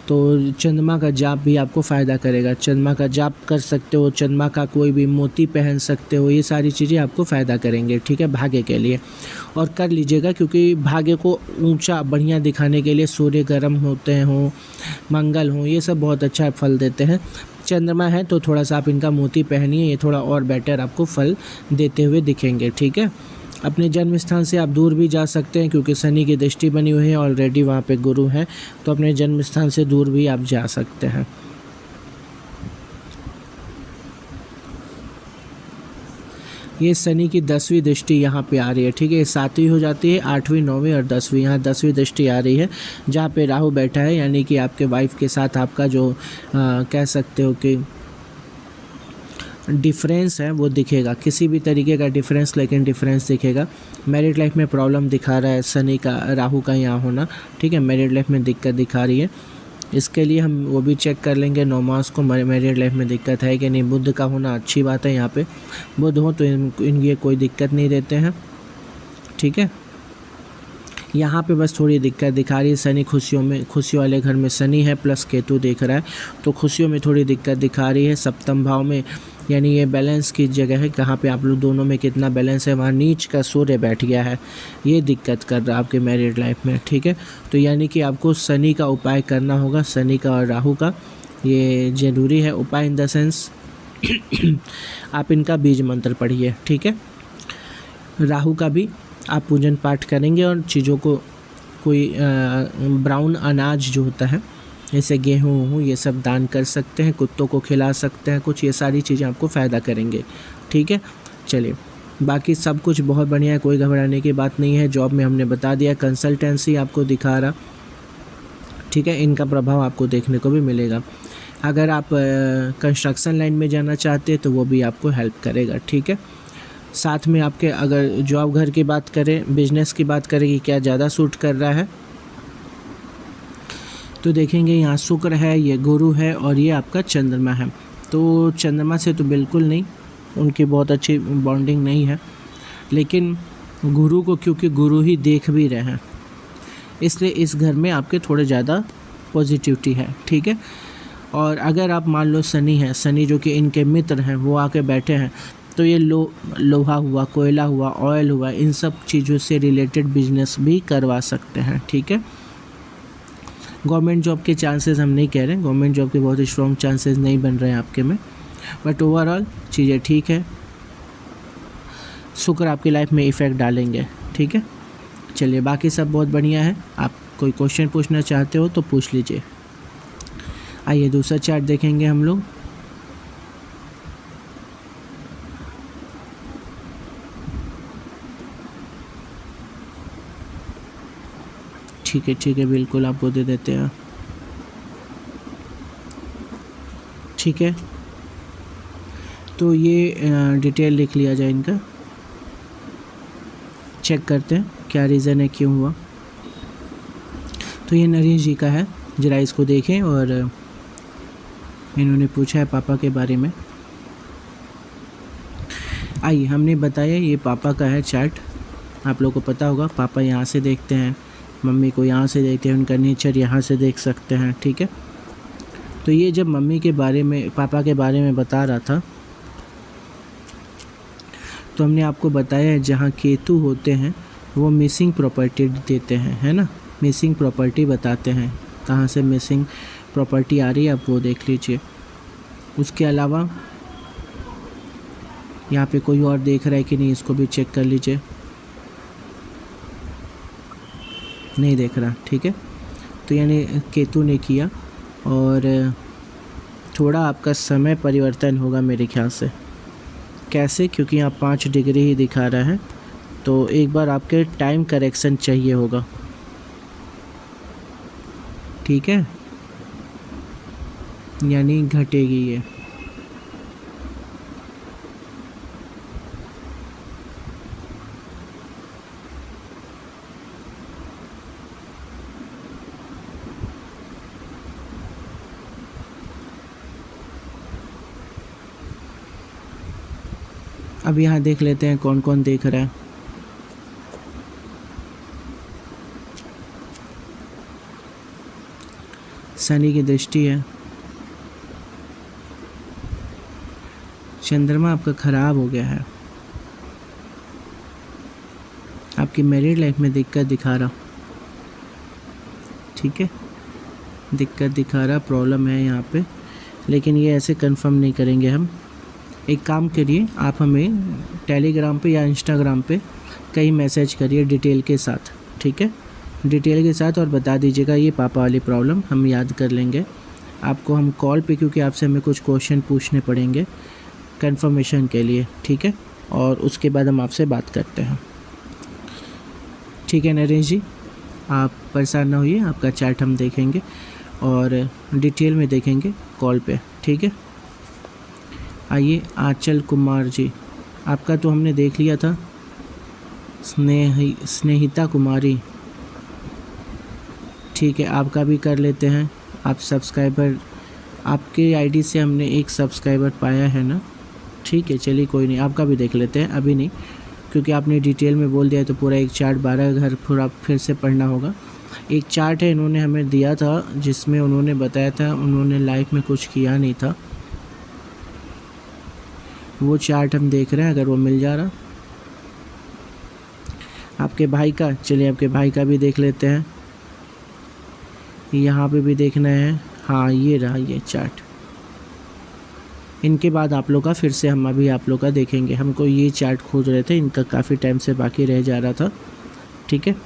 तो चंद्रमा का जाप भी आपको फ़ायदा करेगा। चंद्रमा का जाप कर सकते हो, चंद्रमा का कोई भी मोती पहन सकते हो, ये सारी चीज़ें आपको फ़ायदा करेंगे, ठीक है, भाग्य के लिए। और कर लीजिएगा क्योंकि भाग्य को ऊंचा बढ़िया दिखाने के लिए सूर्य गर्म होते हों, मंगल हों, ये सब बहुत अच्छा फल देते हैं। चंद्रमा है तो थोड़ा सा आप इनका मोती पहनिए, ये थोड़ा और बेटर आपको फल देते हुए दिखेंगे, ठीक है। अपने जन्म स्थान से आप दूर भी जा सकते हैं क्योंकि शनि की दृष्टि बनी हुई है, ऑलरेडी वहाँ पे गुरु हैं, तो अपने जन्म स्थान से दूर भी आप जा सकते हैं। ये शनि की 10वीं दृष्टि यहाँ पे आ रही है, ठीक है, 7वीं हो जाती है, 8वीं 9वीं और 10वीं, यहाँ 10वीं दृष्टि आ रही है जहाँ पे राहु बैठा है, यानी कि आपके वाइफ के साथ आपका जो कह सकते हो कि डिफरेंस है वो दिखेगा, किसी भी तरीके का डिफरेंस, लेकिन डिफरेंस दिखेगा। मैरिड लाइफ में प्रॉब्लम दिखा रहा है शनि का, राहु का यहाँ होना, ठीक है, मैरिड लाइफ में दिक्कत दिखा रही है। इसके लिए हम वो भी चेक कर लेंगे 9 मास को मैरिड लाइफ में दिक्कत है कि नहीं। बुध का होना अच्छी बात है, यहाँ पे बुध हो तो ये कोई दिक्कत नहीं देते हैं, ठीक है। यहाँ पे बस थोड़ी दिक्कत दिखा रही है शनि, खुशियों वाले घर में शनि है प्लस केतु देख रहा है, तो खुशियों में थोड़ी दिक्कत दिखा रही है। सप्तम भाव में, यानी ये बैलेंस की जगह है, कहाँ पे आप लोग दोनों में कितना बैलेंस है, वहाँ नीच का सूर्य बैठ गया है, ये दिक्कत कर रहा है आपके मैरिड लाइफ में, ठीक है। तो यानी कि आपको शनि का उपाय करना होगा, शनि का और राहु का, ये ज़रूरी है उपाय इन द सेंस आप इनका बीज मंत्र पढ़िए, ठीक है। राहु का भी आप पूजन पाठ करेंगे और चीज़ों को कोई ब्राउन अनाज जो होता है जैसे गेहूँ ये सब दान कर सकते हैं, कुत्तों को खिला सकते हैं कुछ, ये सारी चीज़ें आपको फ़ायदा करेंगे, ठीक है। चलिए बाकी सब कुछ बहुत बढ़िया है, कोई घबराने की बात नहीं है। जॉब में हमने बता दिया, कंसल्टेंसी आपको दिखा रहा, ठीक है, इनका प्रभाव आपको देखने को भी मिलेगा। अगर आप कंस्ट्रक्शन लाइन में जाना चाहते हैं तो वो भी आपको हेल्प करेगा, ठीक है। साथ में आपके अगर जॉब घर की बात करें, बिजनेस की बात करें कि क्या ज़्यादा सूट कर रहा है, तो देखेंगे यहाँ शुक्र है, ये गुरु है और ये आपका चंद्रमा है। तो चंद्रमा से तो बिल्कुल नहीं, उनकी बहुत अच्छी बॉन्डिंग नहीं है, लेकिन गुरु को क्योंकि गुरु ही देख भी रहे हैं, इसलिए इस घर में आपके थोड़े ज़्यादा पॉजिटिविटी है, ठीक है। और अगर आप मान लो शनि है, शनि जो कि इनके मित्र हैं, वो आके बैठे हैं, तो ये लोहा हुआ, कोयला हुआ, ऑयल हुआ, इन सब चीज़ों से रिलेटेड बिजनेस भी करवा सकते हैं, ठीक है। गवर्नमेंट जॉब के चांसेस हम नहीं कह रहे हैं, गवर्नमेंट जॉब के बहुत स्ट्रॉन्ग चांसेस नहीं बन रहे हैं आपके में, बट ओवरऑल चीज़ें ठीक है। शुक्र आपकी लाइफ में इफ़ेक्ट डालेंगे, ठीक है। चलिए, बाकी सब बहुत बढ़िया है। आप कोई क्वेश्चन पूछना चाहते हो तो पूछ लीजिए। आइए दूसरा चार्ट देखेंगे हम लोग। ठीक है, बिल्कुल आपको दे देते हैं, ठीक है। तो ये डिटेल लिख लिया जाए इनका, चेक करते हैं क्या रीज़न है, क्यों हुआ। तो ये नरेश जी का है, ज़रा इसको देखें। और इन्होंने पूछा है पापा के बारे में। आइए, हमने बताया ये पापा का है चार्ट, आप लोगों को पता होगा। पापा यहाँ से देखते हैं, मम्मी को यहाँ से देखते हैं, उनका नेचर यहाँ से देख सकते हैं, ठीक है। तो ये जब मम्मी के बारे में, पापा के बारे में बता रहा था, तो हमने आपको बताया है जहाँ केतु होते हैं वो मिसिंग प्रॉपर्टी देते हैं, है ना, मिसिंग प्रॉपर्टी बताते हैं। कहाँ से मिसिंग प्रॉपर्टी आ रही है आप वो देख लीजिए। उसके अलावा यहाँ पे कोई और देख रहा है कि नहीं, इसको भी चेक कर लीजिए। नहीं देख रहा, ठीक है। तो यानी केतु ने किया, और थोड़ा आपका समय परिवर्तन होगा मेरे ख्याल से। कैसे? क्योंकि यहाँ 5 डिग्री ही दिखा रहा है, तो एक बार आपके टाइम करेक्शन चाहिए होगा, ठीक है, यानी घटेगी ये। अब यहाँ देख लेते हैं कौन कौन देख रहा है। शनि की दृष्टि है, चंद्रमा आपका खराब हो गया है, आपकी मैरिड लाइफ में दिक्कत दिखा रहा, ठीक है, दिक्कत दिखा रहा, प्रॉब्लम है यहाँ पे। लेकिन ये ऐसे कंफर्म नहीं करेंगे हम। एक काम करिए, आप हमें टेलीग्राम पे या इंस्टाग्राम पे कहीं मैसेज करिए डिटेल के साथ, ठीक है, डिटेल के साथ, और बता दीजिएगा ये पापा वाली प्रॉब्लम, हम याद कर लेंगे आपको हम कॉल पे, क्योंकि आपसे हमें कुछ क्वेश्चन पूछने पड़ेंगे कंफर्मेशन के लिए, ठीक है, और उसके बाद हम आपसे बात करते हैं, ठीक है। नरेश जी, आप परेशान ना होइए, आपका चार्ट हम देखेंगे और डिटेल में देखेंगे कॉल पे, ठीक है। आइए, आंचल कुमार जी, आपका तो हमने देख लिया था। स्नेहिता कुमारी, ठीक है, आपका भी कर लेते हैं। आप सब्सक्राइबर, आपके आईडी से हमने एक सब्सक्राइबर पाया है ना, ठीक है, चलिए कोई नहीं, आपका भी देख लेते हैं, अभी नहीं, क्योंकि आपने डिटेल में बोल दिया तो पूरा एक चार्ट 12 घर फिर से पढ़ना होगा। एक चार्ट है इन्होंने हमें दिया था, जिसमें उन्होंने बताया था उन्होंने लाइफ में कुछ किया नहीं था, वो चार्ट हम देख रहे हैं, अगर वो मिल जा रहा। आपके भाई का, चलिए आपके भाई का भी देख लेते हैं, यहाँ पे भी देखना है। हाँ, ये रहा ये चार्ट। इनके बाद आप लोग का फिर से हम अभी आप लोग का देखेंगे। हमको ये चार्ट खोज रहे थे, इनका काफ़ी टाइम से बाकी रह जा रहा था, ठीक है।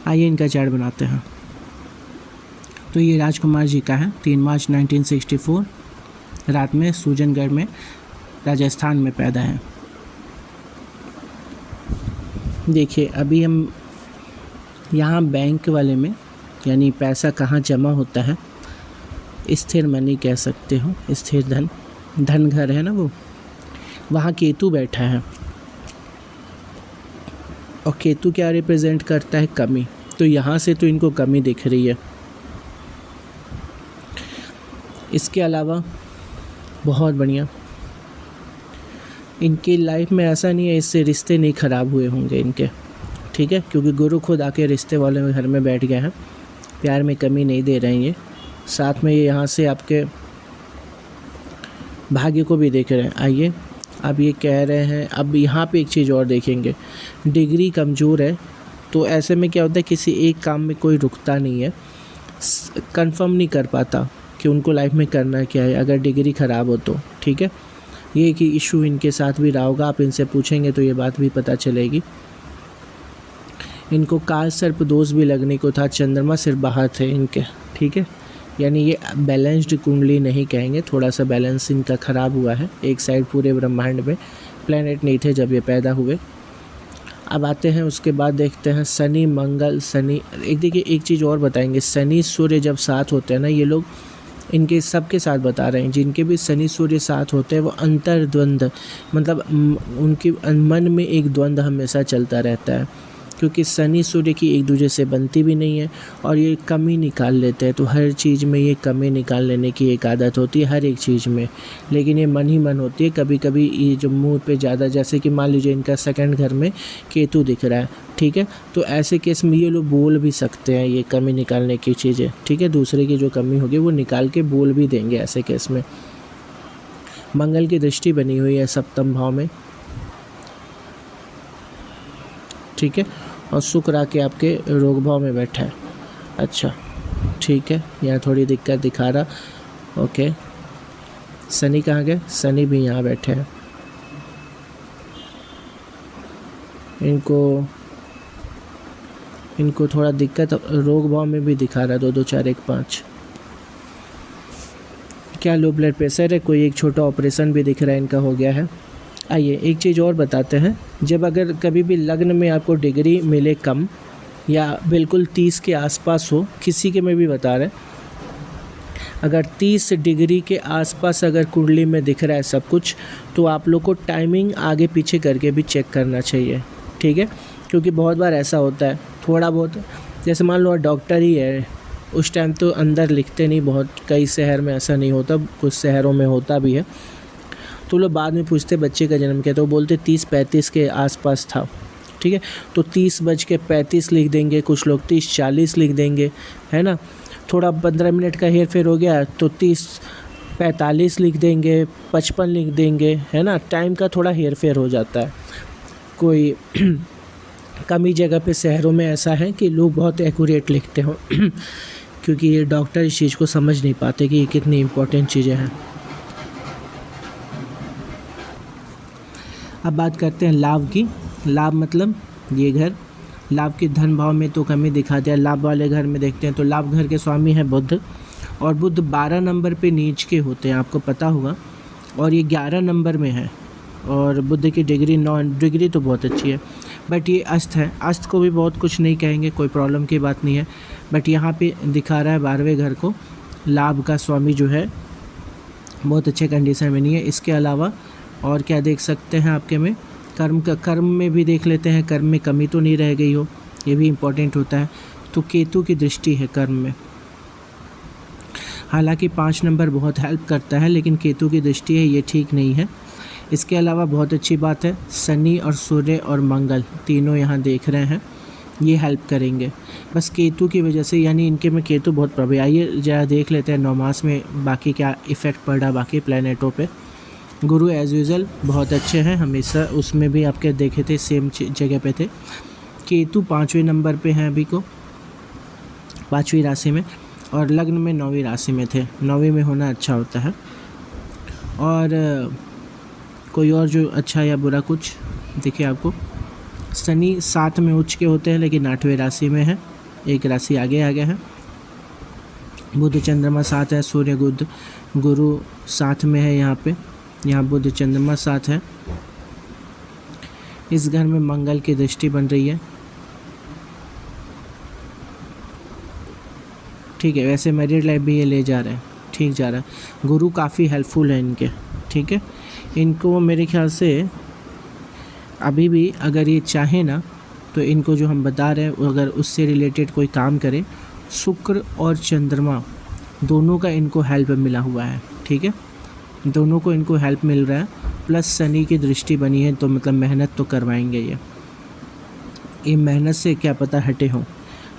आइए इनका चार्ट बनाते हैं। तो ये राजकुमार जी का है, 3 मार्च 1964 रात में सूजनगढ़ में राजस्थान में पैदा है। देखिए, अभी हम यहाँ बैंक वाले में, यानी पैसा कहाँ जमा होता है, स्थिर मनी कह सकते हो, स्थिर धन, धन घर है ना वो, वहाँ केतु बैठा है। और केतु क्या रिप्रेजेंट करता है? कमी। तो यहाँ से तो इनको कमी दिख रही है। इसके अलावा बहुत बढ़िया, इनकी लाइफ में ऐसा नहीं है इससे रिश्ते नहीं ख़राब हुए होंगे इनके, ठीक है, क्योंकि गुरु खुद आके रिश्ते वाले घर में बैठ गए हैं, प्यार में कमी नहीं दे रहे हैं ये। साथ में ये यहाँ से आपके भाग्य को भी देख रहे हैं। आइए, अब ये कह रहे हैं, अब यहाँ पे एक चीज़ और देखेंगे, डिग्री कमज़ोर है, तो ऐसे में क्या होता है, किसी एक काम में कोई रुकता नहीं है, कंफर्म नहीं कर पाता कि उनको लाइफ में करना क्या है अगर डिग्री ख़राब हो तो, ठीक है। ये कि इशू इनके साथ भी रहा होगा, आप इनसे पूछेंगे तो ये बात भी पता चलेगी। इनको काल सर्प दोष भी लगने को था, चंद्रमा सिर्फ बाहर थे इनके, ठीक है, यानी ये बैलेंस्ड कुंडली नहीं कहेंगे, थोड़ा सा बैलेंस इनका ख़राब हुआ है। एक साइड पूरे ब्रह्मांड में प्लैनेट नहीं थे जब ये पैदा हुए। अब आते हैं उसके बाद देखते हैं शनि मंगल। शनि एक देखिए, एक चीज़ और बताएंगे, शनि सूर्य जब साथ होते हैं ना, ये लोग इनके सबके साथ बता रहे हैं, जिनके भी शनि सूर्य साथ होते हैं वो अंतर्द्वंद, मतलब उनके मन में एक द्वंद्व हमेशा चलता रहता है, क्योंकि शनि सूर्य की एक दूसरे से बनती भी नहीं है और ये कमी निकाल लेते हैं। तो हर चीज़ में ये कमी निकाल लेने की एक आदत होती है, हर एक चीज़ में, लेकिन ये मन ही मन होती है। कभी कभी ये जो मुँह पे ज़्यादा, जैसे कि मान लीजिए इनका सेकंड घर में केतु दिख रहा है, ठीक है, तो ऐसे केस में ये लोग बोल भी सकते हैं ये कमी निकालने की चीज़ें, ठीक है, दूसरे की जो कमी होगी वो निकाल के बोल भी देंगे ऐसे केस में। मंगल की दृष्टि बनी हुई है सप्तम भाव में, ठीक है, और शुक्र आके आपके रोग भाव में बैठा है। अच्छा, ठीक है, यहाँ थोड़ी दिक्कत दिखा रहा। ओके, शनि कहाँ गए? शनि भी यहाँ बैठे हैं। इनको थोड़ा दिक्कत रोग भाव में भी दिखा रहा है, 2 2 4 1 5। क्या लो ब्लड प्रेशर है? कोई एक छोटा ऑपरेशन भी दिख रहा है इनका हो गया है। आइए एक चीज़ और बताते हैं, जब अगर कभी भी लग्न में आपको डिग्री मिले कम या बिल्कुल 30 के आसपास हो, किसी के में भी बता रहे, अगर 30 डिग्री के आसपास अगर कुंडली में दिख रहा है सब कुछ, तो आप लोग को टाइमिंग आगे पीछे करके भी चेक करना चाहिए, ठीक है, क्योंकि बहुत बार ऐसा होता है थोड़ा बहुत, जैसे मान लो डॉक्टर ही है, उस टाइम तो अंदर लिखते नहीं, बहुत कई शहर में ऐसा नहीं होता, कुछ शहरों में होता भी है, तो लोग बाद में पूछते बच्चे का जन्म क्या, तो वो बोलते 30-35 के आसपास था, ठीक है, तो 30:35 लिख देंगे, कुछ लोग 30:40 लिख देंगे, है ना, थोड़ा 15 मिनट का हेर फेर हो गया तो 30:45 लिख देंगे, 55 लिख देंगे, है ना, टाइम का थोड़ा हेर फेर हो जाता है। कोई कमी जगह पे शहरों में ऐसा है कि लोग बहुत एक्यूरेट लिखते हो क्योंकि ये डॉक्टर इस चीज़ को समझ नहीं पाते कि ये कितनी इम्पोर्टेंट चीज़ें हैं। अब बात करते हैं लाभ की। लाभ मतलब ये घर, लाभ के धन भाव में तो कमी दिखा दिया। लाभ वाले घर में देखते हैं तो लाभ घर के स्वामी हैं बुध, और बुध 12 नंबर पे नीच के होते हैं, आपको पता होगा, और ये 11 नंबर में है, और बुध की डिग्री 9 डिग्री तो बहुत अच्छी है, बट ये अस्त है। अस्त को भी बहुत कुछ नहीं कहेंगे, कोई प्रॉब्लम की बात नहीं है, बट यहाँ पे दिखा रहा है 12वें घर को, लाभ का स्वामी जो है बहुत अच्छे कंडीशन में नहीं है। इसके अलावा और क्या देख सकते हैं आपके में, कर्म में भी देख लेते हैं, कर्म में कमी तो नहीं रह गई हो, ये भी इम्पोर्टेंट होता है। तो केतु की दृष्टि है कर्म में, हालांकि 5 नंबर बहुत हेल्प करता है, लेकिन केतु की दृष्टि है, ये ठीक नहीं है। इसके अलावा बहुत अच्छी बात है, शनि और सूर्य और मंगल तीनों यहाँ देख रहे हैं, ये हेल्प करेंगे, बस केतु की वजह से, यानी इनके में केतु बहुत प्रभावी। आइए जरा देख लेते हैं 9 मास में बाकी क्या इफ़ेक्ट पड़ रहा बाकी प्लैनेटों पे। गुरु एज़ यूज़ुअल बहुत अच्छे हैं, हमेशा उसमें भी आपके देखे थे सेम जगह पे थे। केतु 5वें नंबर पे हैं अभी को, 5वीं राशि में, और लग्न में 9वीं राशि में थे। 9वीं में होना अच्छा होता है। और कोई और जो अच्छा या बुरा कुछ दिखे आपको, शनि 7 में उच्च के होते हैं, लेकिन 8वें राशि में है, एक राशि आगे आ गया है। बुध चंद्रमा 7 है, सूर्य गुरु 7 में है, यहाँ बुध चंद्रमा 7 है। इस घर में मंगल की दृष्टि बन रही है, ठीक है, वैसे मैरिड लाइफ भी ये ले जा रहे हैं, ठीक जा रहा है। गुरु काफ़ी हेल्पफुल है इनके, ठीक है। इनको मेरे ख्याल से अभी भी अगर ये चाहे ना तो इनको जो हम बता रहे हैं अगर उससे रिलेटेड कोई काम करे, शुक्र और चंद्रमा दोनों का इनको हेल्प मिला हुआ है, ठीक है, दोनों को इनको हेल्प मिल रहा है, प्लस शनि की दृष्टि बनी है, तो मतलब मेहनत तो करवाएंगे ये मेहनत से क्या पता हटे हों।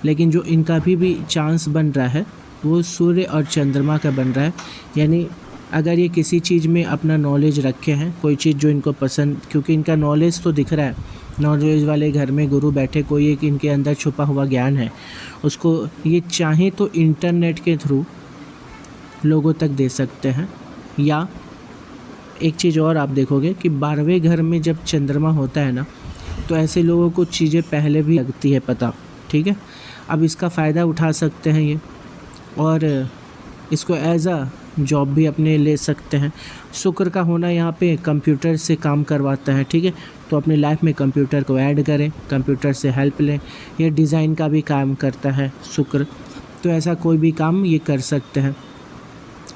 लेकिन जो इनका भी चांस बन रहा है वो सूर्य और चंद्रमा का बन रहा है, यानी अगर ये किसी चीज़ में अपना नॉलेज रखे हैं, कोई चीज़ जो इनको पसंद, क्योंकि इनका नॉलेज तो दिख रहा है, नॉलेज वाले घर में गुरु बैठे, कोई एक इनके अंदर छुपा हुआ ज्ञान है, उसको ये चाहें तो इंटरनेट के थ्रू लोगों तक दे सकते हैं। या एक चीज़ और आप देखोगे कि 12वें घर में जब चंद्रमा होता है ना, तो ऐसे लोगों को चीज़ें पहले भी लगती है पता, ठीक है। अब इसका फ़ायदा उठा सकते हैं ये, और इसको एज अ जॉब भी अपने ले सकते हैं। शुक्र का होना यहाँ पे कंप्यूटर से काम करवाता है, ठीक है, तो अपनी लाइफ में कंप्यूटर को ऐड करें, कंप्यूटर से हेल्प लें। ये डिज़ाइन का भी काम करता है शुक्र, तो ऐसा कोई भी काम ये कर सकते हैं।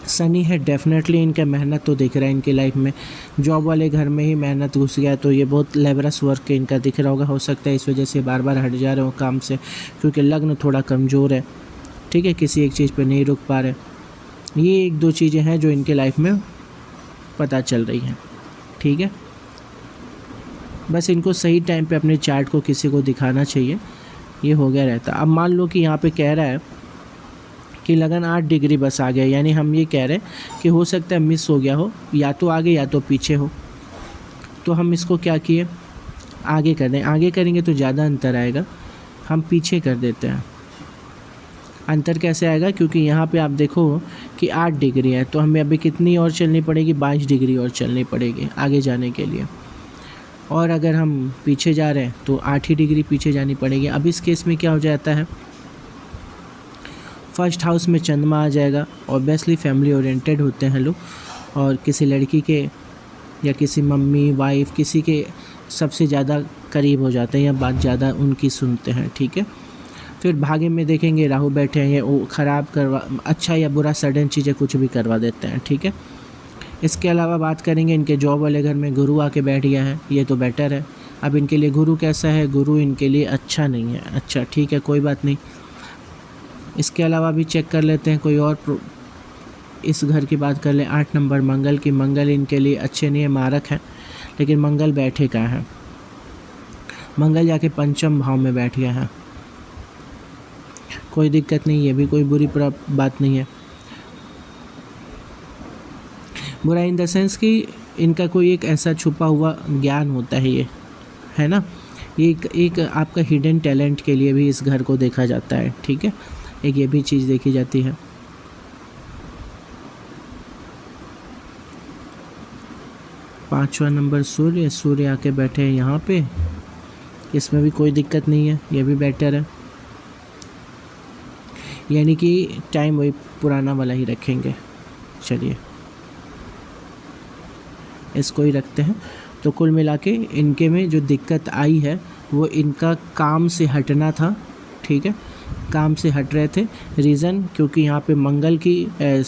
शनि है, डेफिनेटली इनका मेहनत तो दिख रहा है इनकी लाइफ में, जॉब वाले घर में ही मेहनत घुस गया, तो ये बहुत लेबरस वर्क इनका दिख रहा होगा, हो सकता है इस वजह से बार बार हट जा रहे हो काम से, क्योंकि लग्न थोड़ा कमज़ोर है, ठीक है, किसी एक चीज़ पे नहीं रुक पा रहे। ये एक दो चीज़ें हैं जो इनके लाइफ में पता चल रही हैं, ठीक है। बस इनको सही टाइम पे अपने चार्ट को किसी को दिखाना चाहिए, ये हो गया रहता। अब मान लो कि यहाँ पे कह रहा है कि लगन 8 डिग्री बस आ गया, यानी हम ये कह रहे हैं कि हो सकता है मिस हो गया हो, या तो आगे या तो पीछे हो, तो हम इसको क्या किए, आगे कर दें। आगे करेंगे तो ज़्यादा अंतर आएगा, हम पीछे कर देते हैं। अंतर कैसे आएगा, क्योंकि यहाँ पे आप देखो कि 8 डिग्री है, तो हमें अभी कितनी और चलनी पड़ेगी, 22 डिग्री और चलनी पड़ेगी आगे जाने के लिए, और अगर हम पीछे जा रहे हैं तो 8 ही डिग्री पीछे जानी पड़ेगी। अब इस केस में क्या हो जाता है, फर्स्ट हाउस में चंद्रमा आ जाएगा, ऑब्वियसली फैमिली ओरिएंटेड होते हैं लोग, और किसी लड़की के या किसी मम्मी वाइफ किसी के सबसे ज़्यादा करीब हो जाते हैं या बात ज़्यादा उनकी सुनते हैं, ठीक है। फिर भाग्य में देखेंगे राहु बैठे हैं, वो ख़राब करवा, अच्छा या बुरा सडन चीज़ें कुछ भी करवा देते हैं, ठीक है। इसके अलावा बात करेंगे इनके जॉब वाले घर में गुरु आके बैठ गया है, ये तो बेटर है। अब इनके लिए गुरु कैसा है, गुरु इनके लिए अच्छा नहीं है, अच्छा ठीक है कोई बात नहीं। इसके अलावा भी चेक कर लेते हैं कोई और, इस घर की बात कर लें 8 नंबर मंगल की, मंगल इनके लिए अच्छे नहीं है, मारक है, लेकिन मंगल बैठे का है, मंगल जाके पंचम भाव में बैठ गया है, कोई दिक्कत नहीं, ये भी कोई बुरी बात नहीं है। बुरा इन द सेंस कि इनका कोई एक ऐसा छुपा हुआ ज्ञान होता है, ये है ना, ये एक आपका हिडन टैलेंट के लिए भी इस घर को देखा जाता है, ठीक है, एक ये भी चीज़ देखी जाती है। पाँचवा नंबर सूर्य, सूर्य आके बैठे हैं यहाँ पे, इसमें भी कोई दिक्कत नहीं है, ये भी बेटर है, यानी कि टाइम वही पुराना वाला ही रखेंगे। चलिए इसको ही रखते हैं। तो कुल मिला के इनके में जो दिक्कत आई है वो इनका काम से हटना था, ठीक है, काम से हट रहे थे। रीज़न क्योंकि यहाँ पे मंगल की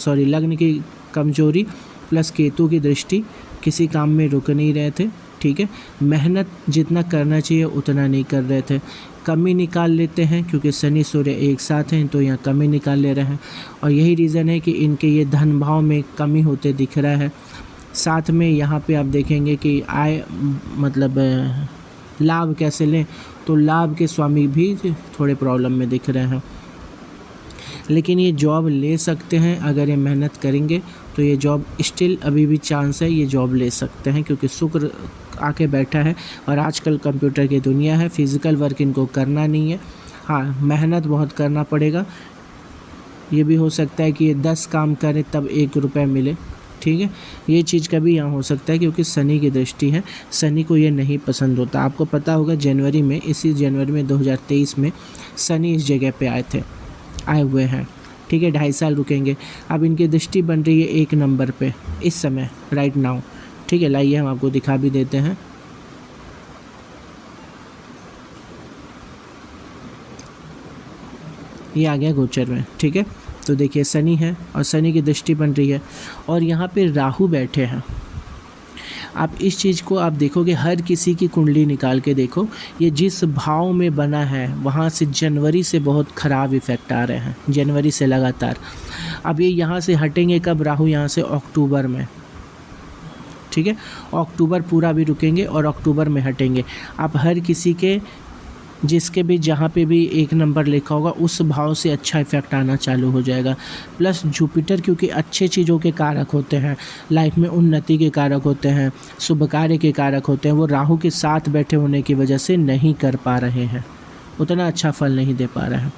लग्न की कमजोरी प्लस केतु की दृष्टि, किसी काम में रुक नहीं रहे थे, ठीक है, मेहनत जितना करना चाहिए उतना नहीं कर रहे थे, कमी निकाल लेते हैं क्योंकि शनि सूर्य एक साथ हैं, तो यहाँ कमी निकाल ले रहे हैं, और यही रीज़न है कि इनके ये धन भाव में कमी होते दिख रहा है। साथ में यहाँ पे आप देखेंगे कि आय मतलब लाभ कैसे लें, तो लाभ के स्वामी भी थोड़े प्रॉब्लम में दिख रहे हैं, लेकिन ये जॉब ले सकते हैं अगर ये मेहनत करेंगे, तो ये जॉब स्टिल अभी भी चांस है, ये जॉब ले सकते हैं क्योंकि शुक्र आके बैठा है, और आजकल कंप्यूटर की दुनिया है, फिज़िकल वर्क इनको करना नहीं है, हाँ मेहनत बहुत करना पड़ेगा। ये भी हो सकता है कि ये 10 काम करें तब 1 रुपये मिले, ठीक है, ये चीज़ का भी यहाँ हो सकता है क्योंकि शनि की दृष्टि है, शनि को ये नहीं पसंद होता। आपको पता होगा जनवरी में, इसी जनवरी में 2023 में शनि इस जगह पे आए हुए हैं, ठीक है, 2.5 साल रुकेंगे। अब इनकी दृष्टि बन रही है 1 नंबर पे इस समय, राइट नाउ, ठीक है, लाइए हम आपको दिखा भी देते हैं। ये आ गया गोचर में, ठीक है, तो देखिए शनि है और शनि की दृष्टि बन रही है, और यहाँ पे राहु बैठे हैं, आप इस चीज़ को आप देखोगे, हर किसी की कुंडली निकाल के देखो, ये जिस भाव में बना है वहाँ से जनवरी से बहुत ख़राब इफ़ेक्ट आ रहे हैं, जनवरी से लगातार। अब ये यहाँ से हटेंगे कब? राहु यहाँ से अक्टूबर में, ठीक है, अक्टूबर पूरा भी रुकेंगे और अक्टूबर में हटेंगे। आप हर किसी के, जिसके भी जहाँ पे भी 1 नंबर लिखा होगा उस भाव से अच्छा इफेक्ट आना चालू हो जाएगा। प्लस जुपिटर क्योंकि अच्छे चीज़ों के कारक होते हैं, लाइफ में उन्नति के कारक होते हैं, शुभ कार्य के कारक होते हैं, वो राहु के साथ बैठे होने की वजह से नहीं कर पा रहे हैं, उतना अच्छा फल नहीं दे पा रहे हैं।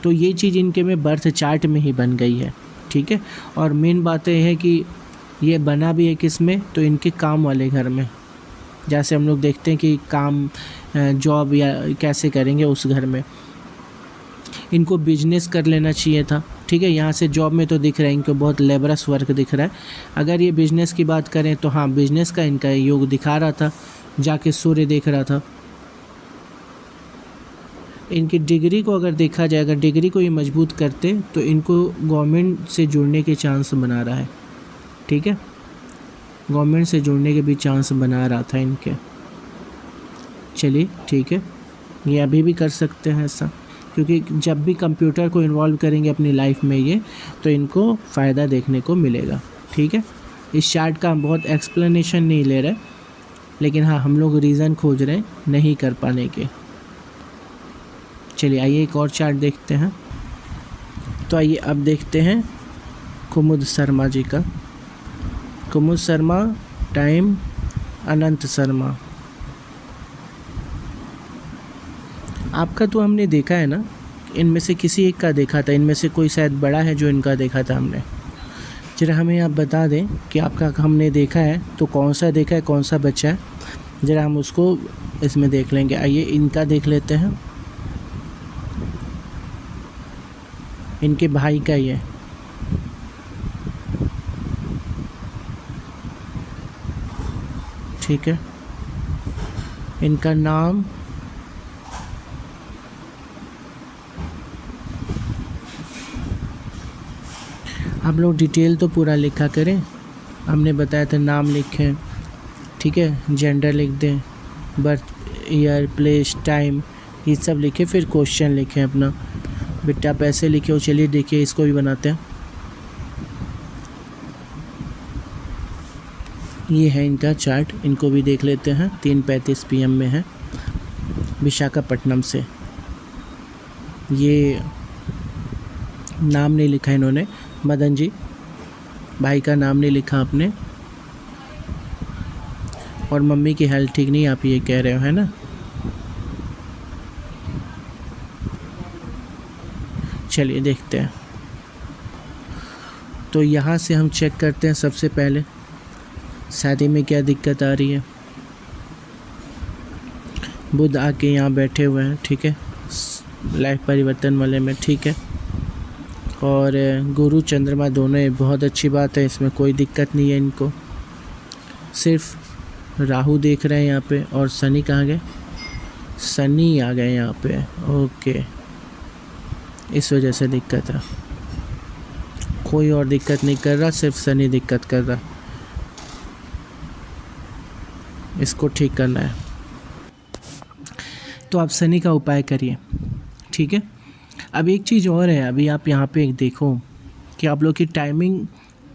तो ये चीज़ इनके में बर्थ चार्ट में ही बन गई है, ठीक है। और मेन बात यह है कि ये बना भी है किस में? तो इनके काम वाले घर में। जैसे हम लोग देखते हैं कि काम जॉब या कैसे करेंगे उस घर में, इनको बिजनेस कर लेना चाहिए था, ठीक है। यहाँ से जॉब में तो दिख रहा है इनको बहुत लेबरस वर्क दिख रहा है। अगर ये बिजनेस की बात करें तो हाँ, बिजनेस का इनका योग दिखा रहा था, जाके सूर्य देख रहा था। इनकी डिग्री को अगर देखा जाए, अगर डिग्री को ये मजबूत करते तो इनको गवर्नमेंट से जुड़ने के चांस बना रहा है, ठीक है, गवर्नमेंट से जुड़ने के भी चांस बना रहा था इनके। चलिए ठीक है, ये अभी भी कर सकते हैं ऐसा, क्योंकि जब भी कंप्यूटर को इन्वॉल्व करेंगे अपनी लाइफ में ये, तो इनको फ़ायदा देखने को मिलेगा, ठीक है। इस चार्ट का हम बहुत एक्सप्लेनेशन नहीं ले रहे, लेकिन हाँ हम लोग रीज़न खोज रहे हैं नहीं कर पाने के। चलिए आइए एक और चार्ट देखते हैं। तो आइए अब देखते हैं कुमुद शर्मा जी का। कुमुद शर्मा टाइम अनंत शर्मा। आपका तो हमने देखा है ना, इनमें से किसी एक का देखा था, इनमें से कोई शायद बड़ा है जो इनका देखा था हमने। जरा हमें आप बता दें कि आपका हमने देखा है तो कौन सा देखा है, कौन सा बच्चा है, ज़रा हम उसको इसमें देख लेंगे। आइए इनका देख लेते हैं, इनके भाई का ये, ठीक है। इनका नाम आप लोग डिटेल तो पूरा लिखा करें, हमने बताया था नाम लिखें, ठीक है, जेंडर लिख दें, बर्थ ईयर, प्लेस, टाइम, ये सब लिखें, फिर क्वेश्चन लिखें अपना। बेटा आप ऐसे लिखे हो। चलिए देखिए इसको भी बनाते हैं। ये है इनका चार्ट, इनको भी देख लेते हैं। 3:35 PM में है, विशाखापट्टनम से। ये नाम नहीं लिखा इन्होंने, मदन जी, भाई का नाम नहीं लिखा आपने। और मम्मी की हेल्थ ठीक नहीं, आप ये कह रहे हो, है ना। चलिए देखते हैं। तो यहाँ से हम चेक करते हैं सबसे पहले शादी में क्या दिक्कत आ रही है। बुध आके यहाँ बैठे हुए हैं, ठीक है, लाइफ परिवर्तन वाले में, ठीक है। और गुरु चंद्रमा दोनों, बहुत अच्छी बात है, इसमें कोई दिक्कत नहीं है इनको। सिर्फ राहु देख रहे हैं यहाँ पे, और शनि कहाँ गए? शनि आ गए यहाँ पे, ओके, इस वजह से दिक्कत है। कोई और दिक्कत नहीं कर रहा, सिर्फ शनि दिक्कत कर रहा, इसको ठीक करना है। तो आप शनि का उपाय करिए, ठीक है। अब एक चीज़ और है, अभी आप यहाँ पे एक देखो कि आप लोग की टाइमिंग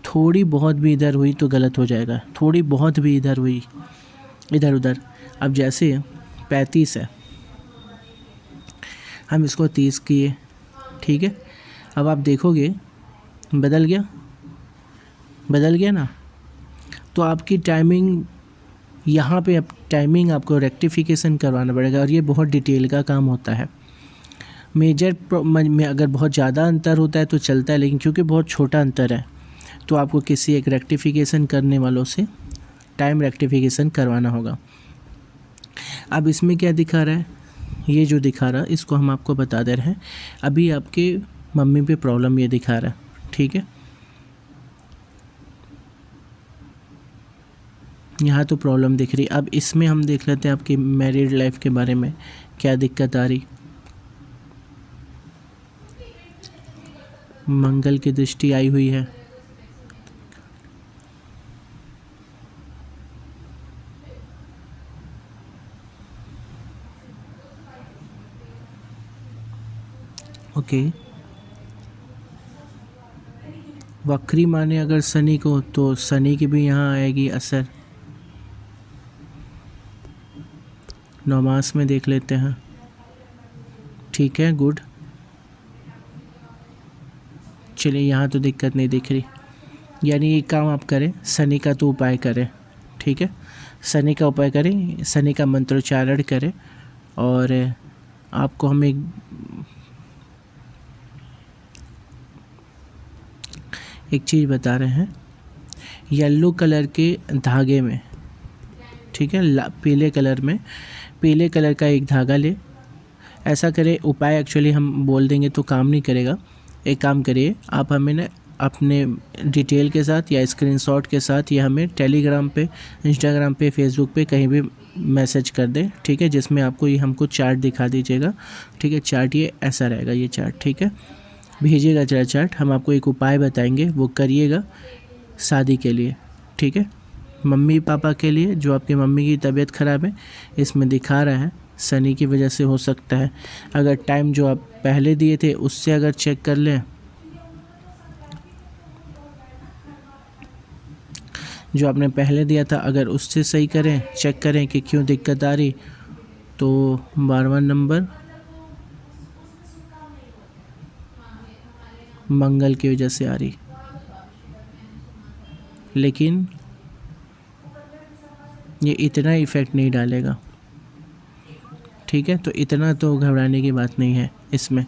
थोड़ी बहुत भी इधर हुई तो गलत हो जाएगा, थोड़ी बहुत भी इधर हुई इधर उधर। अब जैसे 35 है, हम इसको 30 किए, ठीक है। अब आप देखोगे बदल गया ना। तो आपकी टाइमिंग यहाँ पे, अब टाइमिंग आपको रेक्टिफिकेशन करवाना पड़ेगा, और ये बहुत डिटेल का काम होता है। मेजर में अगर बहुत ज़्यादा अंतर होता है तो चलता है, लेकिन क्योंकि बहुत छोटा अंतर है तो आपको किसी एक रेक्टिफिकेशन करने वालों से टाइम रेक्टिफिकेशन करवाना होगा। अब इसमें क्या दिखा रहा है, ये जो दिखा रहा है इसको हम आपको बता दे रहे हैं। अभी आपके मम्मी पे प्रॉब्लम ये दिखा रहा है, ठीक है। यहाँ तो प्रॉब्लम दिख रही। अब इसमें हम देख लेते हैं आपकी मैरिड लाइफ के बारे में क्या दिक्कत आ रही। मंगल की दृष्टि आई हुई है, ओके, वक्री माने अगर शनि को, तो शनि की भी यहाँ आएगी असर। नौमास में देख लेते हैं। ठीक है, गुड। चलिए, यहाँ तो दिक्कत नहीं दिख रही। यानी एक काम आप करें, शनि का तो उपाय करें। ठीक है, शनि का उपाय करें, शनि का मंत्रोच्चारण करें। और आपको हम एक चीज़ बता रहे हैं, येलो कलर के धागे में, ठीक है, पीले कलर में, पीले कलर का एक धागा ले। ऐसा करें, उपाय एक्चुअली हम बोल देंगे तो काम नहीं करेगा। एक काम करिए, आप हमें ना अपने डिटेल के साथ या स्क्रीनशॉट के साथ या हमें टेलीग्राम पे, इंस्टाग्राम पे, फेसबुक पे कहीं भी मैसेज कर दें। ठीक है, जिसमें आपको ये हमको चार्ट दिखा दीजिएगा। ठीक है, चार्ट ये ऐसा रहेगा, ये चार्ट। ठीक है, भेजिएगा जरा चार्ट, हम आपको एक उपाय बताएंगे, वो करिएगा शादी के लिए। ठीक है, मम्मी पापा के लिए, जो आपकी मम्मी की तबीयत ख़राब है, इसमें दिखा रहा है शनि की वजह से हो सकता है। अगर टाइम जो आप पहले दिए थे उससे अगर चेक कर लें, जो आपने पहले दिया था, अगर उससे सही करें, चेक करें कि क्यों दिक्कत आ रही, तो 12वां नंबर मंगल की वजह से आ रही। लेकिन ये इतना इफ़ेक्ट नहीं डालेगा। ठीक है, तो इतना तो घबराने की बात नहीं है इसमें।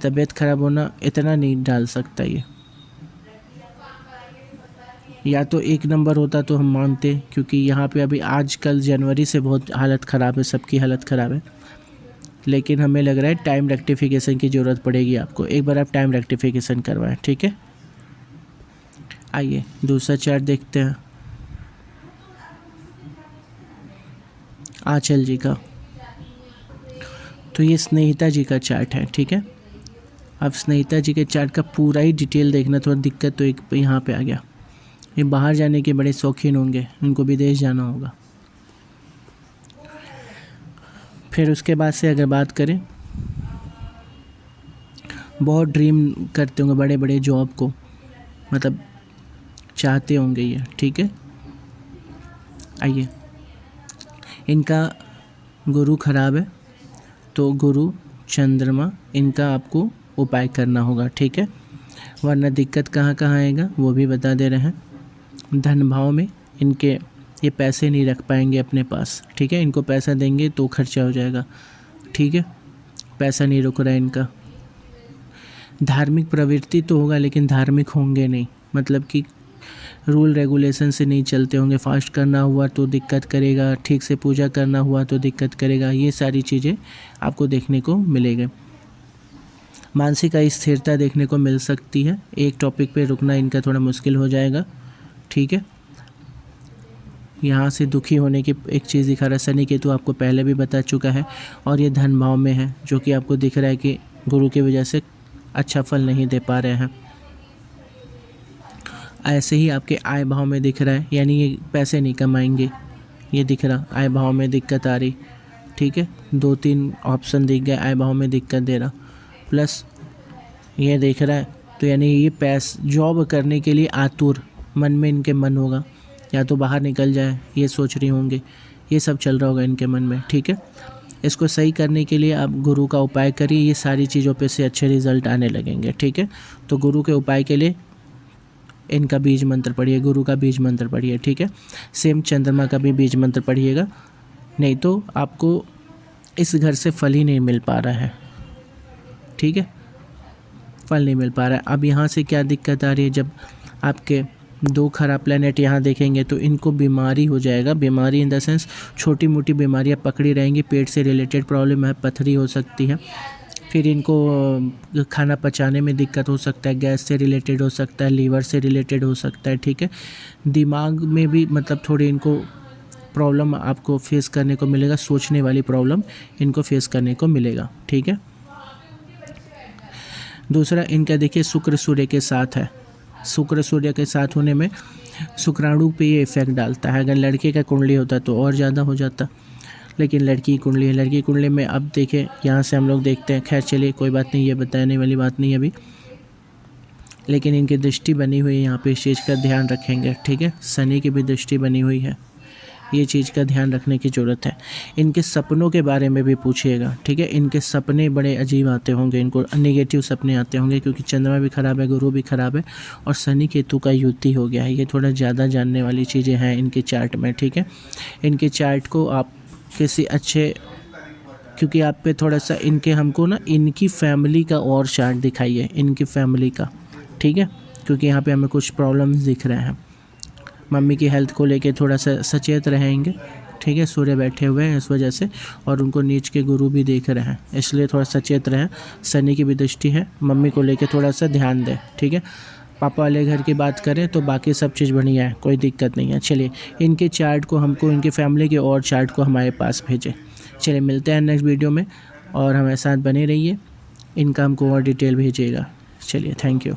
तबीयत ख़राब होना इतना नहीं डाल सकता ये। या तो 1 नंबर होता तो हम मानते, क्योंकि यहाँ पे अभी आजकल जनवरी से बहुत हालत ख़राब है, सबकी हालत ख़राब है। लेकिन हमें लग रहा है टाइम रेक्टिफिकेशन की ज़रूरत पड़ेगी आपको। एक बार आप टाइम रेक्टिफिकेशन करवाएं। ठीक है, आइए दूसरा चार्ट देखते हैं, आंचल जी का। तो ये स्नेहिता जी का चार्ट है। ठीक है, अब स्नेहिता जी के चार्ट का पूरा ही डिटेल देखना, थोड़ा दिक्कत तो एक यहाँ पे आ गया। ये बाहर जाने के बड़े शौकीन होंगे, उनको विदेश जाना होगा। फिर उसके बाद से अगर बात करें, बहुत ड्रीम करते होंगे बड़े बड़े जॉब को, मतलब चाहते होंगे ये। ठीक है, आइए, इनका गुरु खराब है, तो गुरु चंद्रमा, इनका आपको उपाय करना होगा। ठीक है, वरना दिक्कत कहाँ कहाँ आएगा वो भी बता दे रहे हैं। धन भाव में इनके ये पैसे नहीं रख पाएंगे अपने पास। ठीक है, इनको पैसा देंगे तो खर्चा हो जाएगा। ठीक है, पैसा नहीं रुक रहा है इनका। धार्मिक प्रवृत्ति तो होगा, लेकिन धार्मिक होंगे नहीं, मतलब कि रूल रेगुलेशन से नहीं चलते होंगे। फास्ट करना हुआ तो दिक्कत करेगा, ठीक से पूजा करना हुआ तो दिक्कत करेगा। ये सारी चीज़ें आपको देखने को मिलेगी। मानसिक अस्थिरता देखने को मिल सकती है, एक टॉपिक पे रुकना इनका थोड़ा मुश्किल हो जाएगा। ठीक है, यहाँ से दुखी होने की एक चीज़ दिखा रहा है। शनि केतु आपको पहले भी बता चुका है, और ये धन भाव में है, जो कि आपको दिख रहा है कि गुरु की वजह से अच्छा फल नहीं दे पा रहे हैं। ऐसे ही आपके आय भाव में दिख रहा है, यानी ये पैसे नहीं कमाएंगे, ये दिख रहा। आय भाव में दिक्कत आ रही। ठीक है, 2-3 ऑप्शन दिख गए, आय भाव में दिक्कत दे रहा, प्लस ये देख रहा है। तो यानी ये जॉब करने के लिए आतुर, मन में इनके मन होगा, या तो बाहर निकल जाए, ये सोच रही होंगे, ये सब चल रहा होगा इनके मन में। ठीक है, इसको सही करने के लिए आप गुरु का उपाय करिए, ये सारी चीज़ों पे से अच्छे रिजल्ट आने लगेंगे। ठीक है, तो गुरु के उपाय के लिए इनका बीज मंत्र पढ़िए, गुरु का बीज मंत्र पढ़िए। ठीक है, सेम चंद्रमा का भी बीज मंत्र पढ़िएगा, नहीं तो आपको इस घर से फल ही नहीं मिल पा रहा है। ठीक है, फल नहीं मिल पा रहा है। अब यहाँ से क्या दिक्कत आ रही है, जब आपके 2 खराब प्लैनेट यहाँ देखेंगे तो इनको बीमारी हो जाएगा। बीमारी इन द सेंस छोटी मोटी बीमारियाँ पकड़ी रहेंगी, पेट से रिलेटेड प्रॉब्लम है, पथरी हो सकती है। फिर इनको खाना पचाने में दिक्कत हो सकता है, गैस से रिलेटेड हो सकता है, लीवर से रिलेटेड हो सकता है। ठीक है, दिमाग में भी मतलब थोड़ी इनको प्रॉब्लम आपको फेस करने को मिलेगा, सोचने वाली प्रॉब्लम इनको फेस करने को मिलेगा। ठीक है, दूसरा इनका देखिए शुक्र सूर्य के साथ है। शुक्र सूर्य के साथ होने में शुक्राणु पे ये इफेक्ट डालता है। अगर लड़के का कुंडली होता तो और ज़्यादा हो जाता, लेकिन लड़की की कुंडली है। लड़की की कुंडली में अब देखें, यहाँ से हम लोग देखते हैं, खैर चलिए कोई बात नहीं, ये बताने वाली बात नहीं है अभी, लेकिन इनकी दृष्टि बनी हुई है यहाँ पे, इस चीज़ का ध्यान रखेंगे, ठीक है। शनि की भी दृष्टि बनी हुई है, ये चीज़ का ध्यान रखने की ज़रूरत है। इनके सपनों के बारे में भी पूछिएगा, ठीक है। इनके सपने बड़े अजीब आते होंगे, इनको नेगेटिव सपने आते होंगे, क्योंकि चंद्रमा भी ख़राब है, गुरु भी ख़राब है और शनि केतु का युति हो गया है। ये थोड़ा ज़्यादा जानने वाली चीज़ें हैं इनके चार्ट में, ठीक है। इनके चार्ट को आप किसी अच्छे, क्योंकि आप पे थोड़ा सा इनके, हमको ना इनकी फैमिली का और चार्ट दिखाइए, इनकी फैमिली का, ठीक है, क्योंकि यहाँ पे हमें कुछ प्रॉब्लम्स दिख रहे हैं। मम्मी की हेल्थ को लेके थोड़ा सा सचेत रहेंगे, ठीक है। सूर्य बैठे हुए हैं इस वजह से, और उनको नीच के गुरु भी देख रहे हैं, इसलिए थोड़ा सचेत रहें। शनि की भी दृष्टि है, मम्मी को लेके थोड़ा सा ध्यान दें, ठीक है। पापा वाले घर की बात करें तो बाकी सब चीज़ बढ़िया है, कोई दिक्कत नहीं है। चलिए इनके चार्ट को हमको, इनके फैमिली के और चार्ट को हमारे पास भेजें। चलिए मिलते हैं नेक्स्ट वीडियो में, और हमारे साथ बने रहिए, इनका हमको और डिटेल भेजिएगा। चलिए थैंक यू।